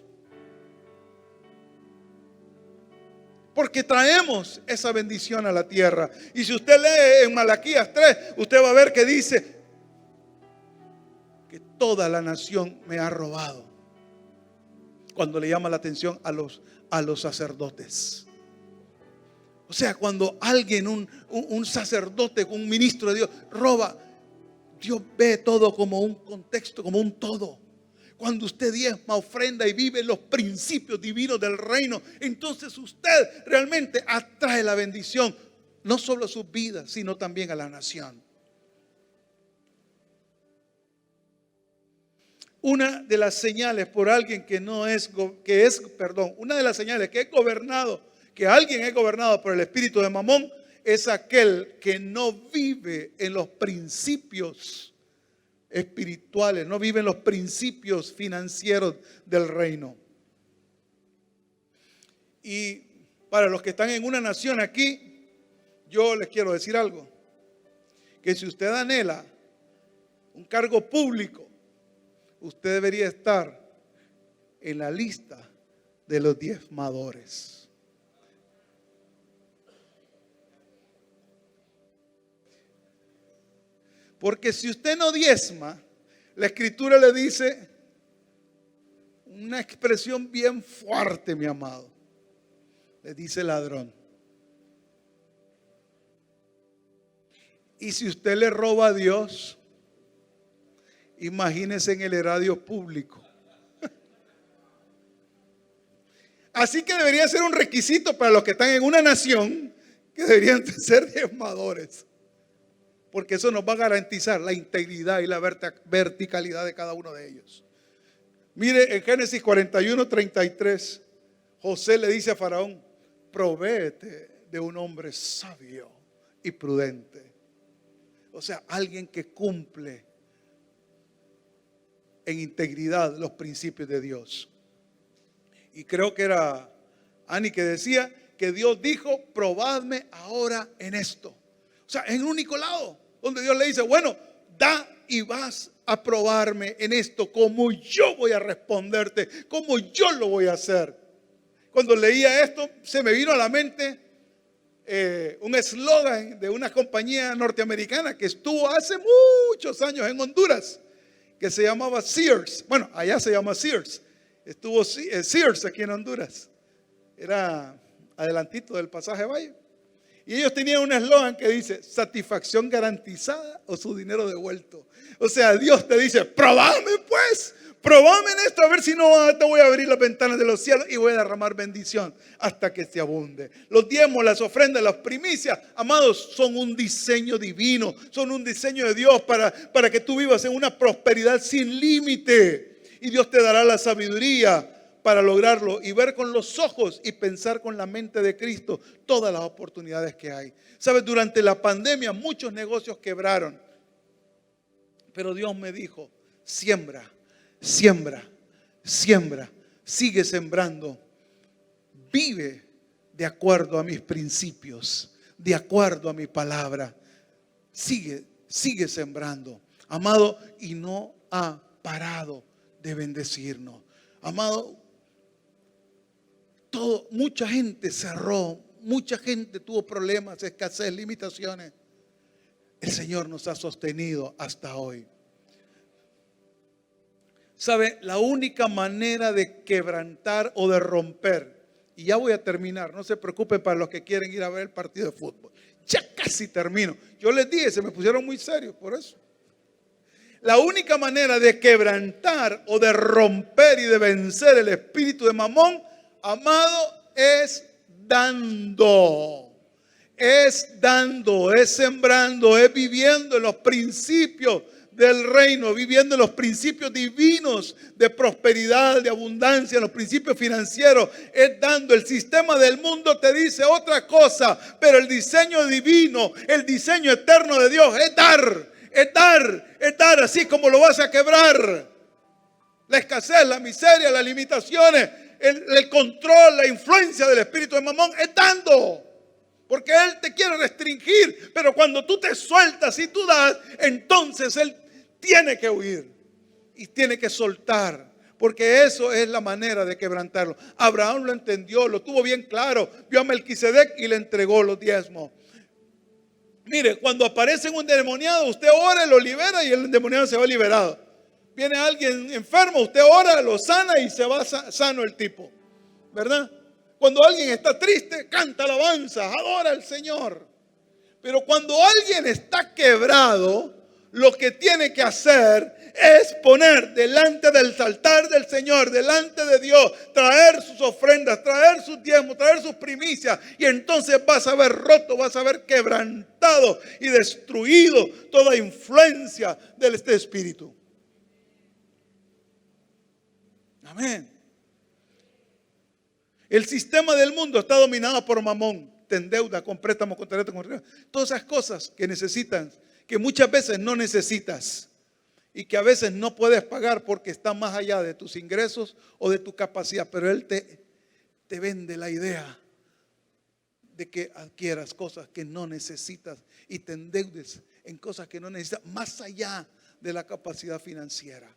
Porque traemos esa bendición a la tierra. Y si usted lee en Malaquías 3, usted va a ver que dice que toda la nación me ha robado. Cuando le llama la atención a los sacerdotes. O sea, cuando alguien, un sacerdote, un ministro de Dios, roba, Dios ve todo como un contexto, como un todo. Cuando usted diezma, ofrenda y vive los principios divinos del reino, entonces usted realmente atrae la bendición, no solo a sus vidas, sino también a la nación. Una de las señales por alguien una de las señales que es gobernado, que alguien es gobernado por el espíritu de Mamón, es aquel que no vive en los principios espirituales, no vive en los principios financieros del reino. Y para los que están en una nación aquí, yo les quiero decir algo, que si usted anhela un cargo público, usted debería estar en la lista de los diezmadores. Porque si usted no diezma, la Escritura le dice una expresión bien fuerte, mi amado. Le dice ladrón. Y si usted le roba a Dios, imagínese en el erario público. Así que debería ser un requisito para los que están en una nación que deberían ser diezmadores. Porque eso nos va a garantizar la integridad y la verticalidad de cada uno de ellos. Mire, en Génesis 41:33, José le dice a Faraón, provéete de un hombre sabio y prudente. O sea, alguien que cumple en integridad los principios de Dios. Y creo que era Ani que decía que Dios dijo, probadme ahora en esto. O sea, es el único lado donde Dios le dice, bueno, da y vas a probarme en esto, como yo voy a responderte, como yo lo voy a hacer. Cuando leía esto, se me vino a la mente un eslogan de una compañía norteamericana que estuvo hace muchos años en Honduras, que se llamaba Sears. Bueno, allá se llama Sears. Estuvo Sears aquí en Honduras. Era adelantito del pasaje Valle. Y ellos tenían un eslogan que dice, satisfacción garantizada o su dinero devuelto. O sea, Dios te dice, probame pues, probame en esto, a ver si no te voy a abrir las ventanas de los cielos y voy a derramar bendición hasta que te abunde. Los diezmos, las ofrendas, las primicias, amados, son un diseño divino, son un diseño de Dios para que tú vivas en una prosperidad sin límite. Y Dios te dará la sabiduría para lograrlo y ver con los ojos y pensar con la mente de Cristo todas las oportunidades que hay. Sabes, durante la pandemia muchos negocios quebraron, pero Dios me dijo, siembra, siembra, siembra, sigue sembrando, vive de acuerdo a mis principios, de acuerdo a mi palabra, sigue sembrando, amado, y no ha parado de bendecirnos. Amado, mucha gente cerró, mucha gente tuvo problemas, escasez, limitaciones. El Señor nos ha sostenido hasta hoy. ¿Sabe? La única manera de quebrantar o de romper, y ya voy a terminar, no se preocupen para los que quieren ir a ver el partido de fútbol. Ya casi termino. Yo les dije, se me pusieron muy serios por eso. La única manera de quebrantar o de romper y de vencer el espíritu de Mamón, amado, es dando. Es dando, es sembrando, es viviendo en los principios del reino, viviendo en los principios divinos de prosperidad, de abundancia, en los principios financieros, es dando. El sistema del mundo te dice otra cosa, pero el diseño divino, el diseño eterno de Dios es dar. Es dar, así como lo vas a quebrar. La escasez, la miseria, las limitaciones, el control, la influencia del espíritu de Mamón es dando. Porque Él te quiere restringir, pero cuando tú te sueltas y tú das, entonces Él tiene que huir y tiene que soltar. Porque eso es la manera de quebrantarlo. Abraham lo entendió, lo tuvo bien claro. Vio a Melquisedec y le entregó los diezmos. Mire, cuando aparece un endemoniado, usted ora, lo libera y el endemoniado se va liberado. Viene alguien enfermo, usted ora, lo sana y se va sano el tipo, ¿verdad? Cuando alguien está triste, canta alabanza, adora al Señor. Pero cuando alguien está quebrado, lo que tiene que hacer es poner delante del altar del Señor, delante de Dios, traer sus ofrendas, traer sus diezmos, traer sus primicias. Y entonces vas a ver roto, vas a ver quebrantado y destruido toda influencia de este espíritu. Amén. El sistema del mundo está dominado por Mamón. Te endeuda con préstamos, con tarjeta, con riesgo. Todas esas cosas que necesitan, que muchas veces no necesitas y que a veces no puedes pagar porque está más allá de tus ingresos o de tu capacidad. Pero Él te vende la idea de que adquieras cosas que no necesitas y te endeudes en cosas que no necesitas, más allá de la capacidad financiera.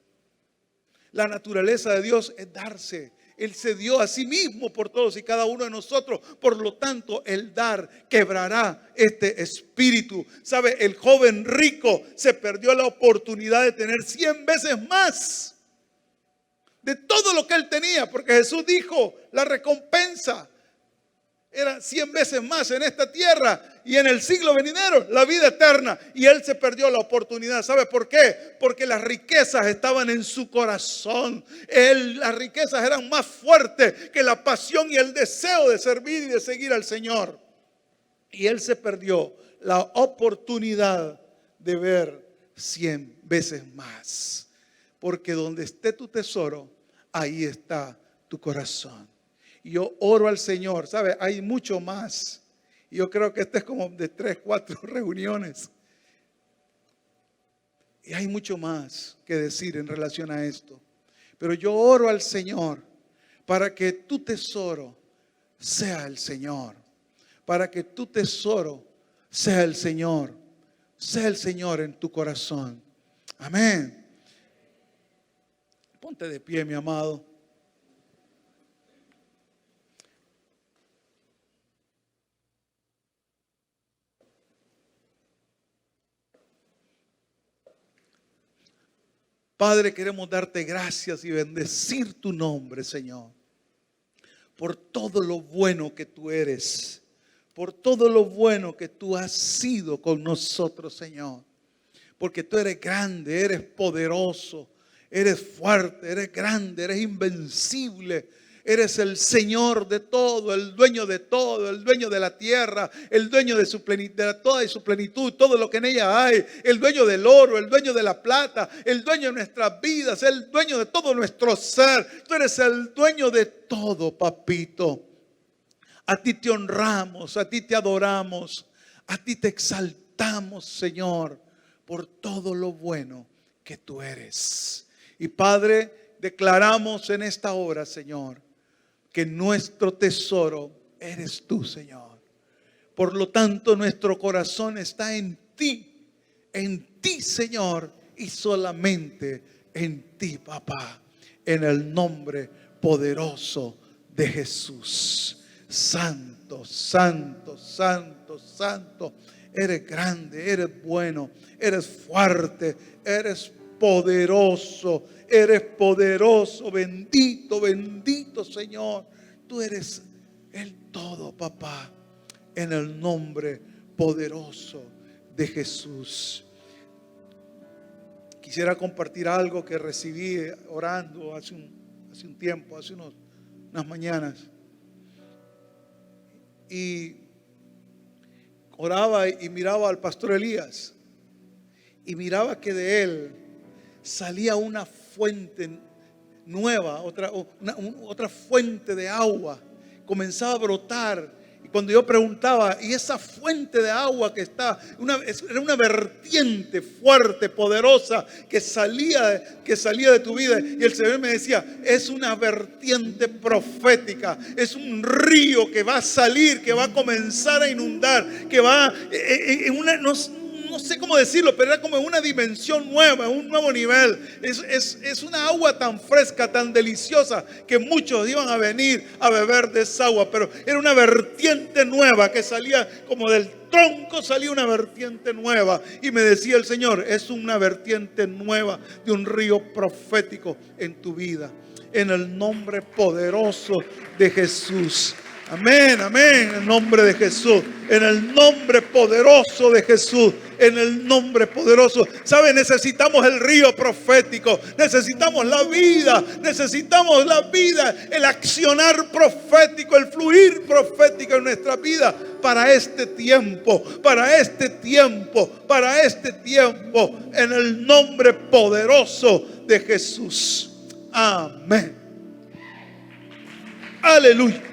La naturaleza de Dios es darse. Él se dio a sí mismo por todos y cada uno de nosotros. Por lo tanto, el dar quebrará este espíritu. ¿Sabe? El joven rico se perdió la oportunidad de tener 100 veces más de todo lo que él tenía. Porque Jesús dijo, la recompensa era 100 veces más en esta tierra y en el siglo venidero, la vida eterna. Y él se perdió la oportunidad. ¿Sabe por qué? Porque las riquezas estaban en su corazón. Las riquezas eran más fuertes que la pasión y el deseo de servir y de seguir al Señor. Y él se perdió la oportunidad de ver 100 veces más. Porque donde esté tu tesoro, ahí está tu corazón. Y yo oro al Señor, ¿sabe? Hay mucho más. Y yo creo que este es como de 3, 4 reuniones. Y hay mucho más que decir en relación a esto. Pero yo oro al Señor para que tu tesoro sea el Señor. Para que tu tesoro sea el Señor. Sea el Señor en tu corazón. Amén. Ponte de pie, mi amado. Padre, queremos darte gracias y bendecir tu nombre, Señor, por todo lo bueno que tú eres, por todo lo bueno que tú has sido con nosotros, Señor. Porque tú eres grande, eres poderoso, eres fuerte, eres grande, eres invencible. Eres el Señor de todo, el dueño de todo, el dueño de la tierra, el dueño de su plenitud, de toda su plenitud, todo lo que en ella hay, el dueño del oro, el dueño de la plata, el dueño de nuestras vidas, el dueño de todo nuestro ser. Tú eres el dueño de todo, papito. A ti te honramos, a ti te adoramos, a ti te exaltamos, Señor, por todo lo bueno que tú eres. Y Padre, declaramos en esta hora, Señor, que nuestro tesoro eres tú, Señor. Por lo tanto, nuestro corazón está en ti, Señor, y solamente en ti, papá, en el nombre poderoso de Jesús. Santo, santo, santo, santo. Eres grande, eres bueno, eres fuerte, eres poderoso. Eres poderoso, bendito, bendito, Señor. Tú eres el todo, papá, en el nombre poderoso de Jesús. Quisiera compartir algo que recibí orando hace un tiempo, hace unas mañanas. Y oraba y miraba al pastor Elías. Y miraba que de él salía una fuente nueva, otra fuente de agua. Comenzaba a brotar. Y cuando yo preguntaba, y esa fuente de agua que está, era una vertiente fuerte, poderosa, que salía de tu vida. Y el Señor me decía, es una vertiente profética, es un río que va a salir, que va a comenzar a inundar, que va en una... No sé cómo decirlo, pero era como en una dimensión nueva, un nuevo nivel. Es una agua tan fresca, tan deliciosa, que muchos iban a venir a beber de esa agua. Pero era una vertiente nueva que salía como del tronco, salía una vertiente nueva. Y me decía el Señor, es una vertiente nueva de un río profético en tu vida. En el nombre poderoso de Jesús. Amén, amén, en el nombre de Jesús, en el nombre poderoso de Jesús, en el nombre poderoso. ¿Sabe? Necesitamos el río profético, necesitamos la vida, el accionar profético, el fluir profético en nuestra vida para este tiempo, en el nombre poderoso de Jesús. Amén. Aleluya.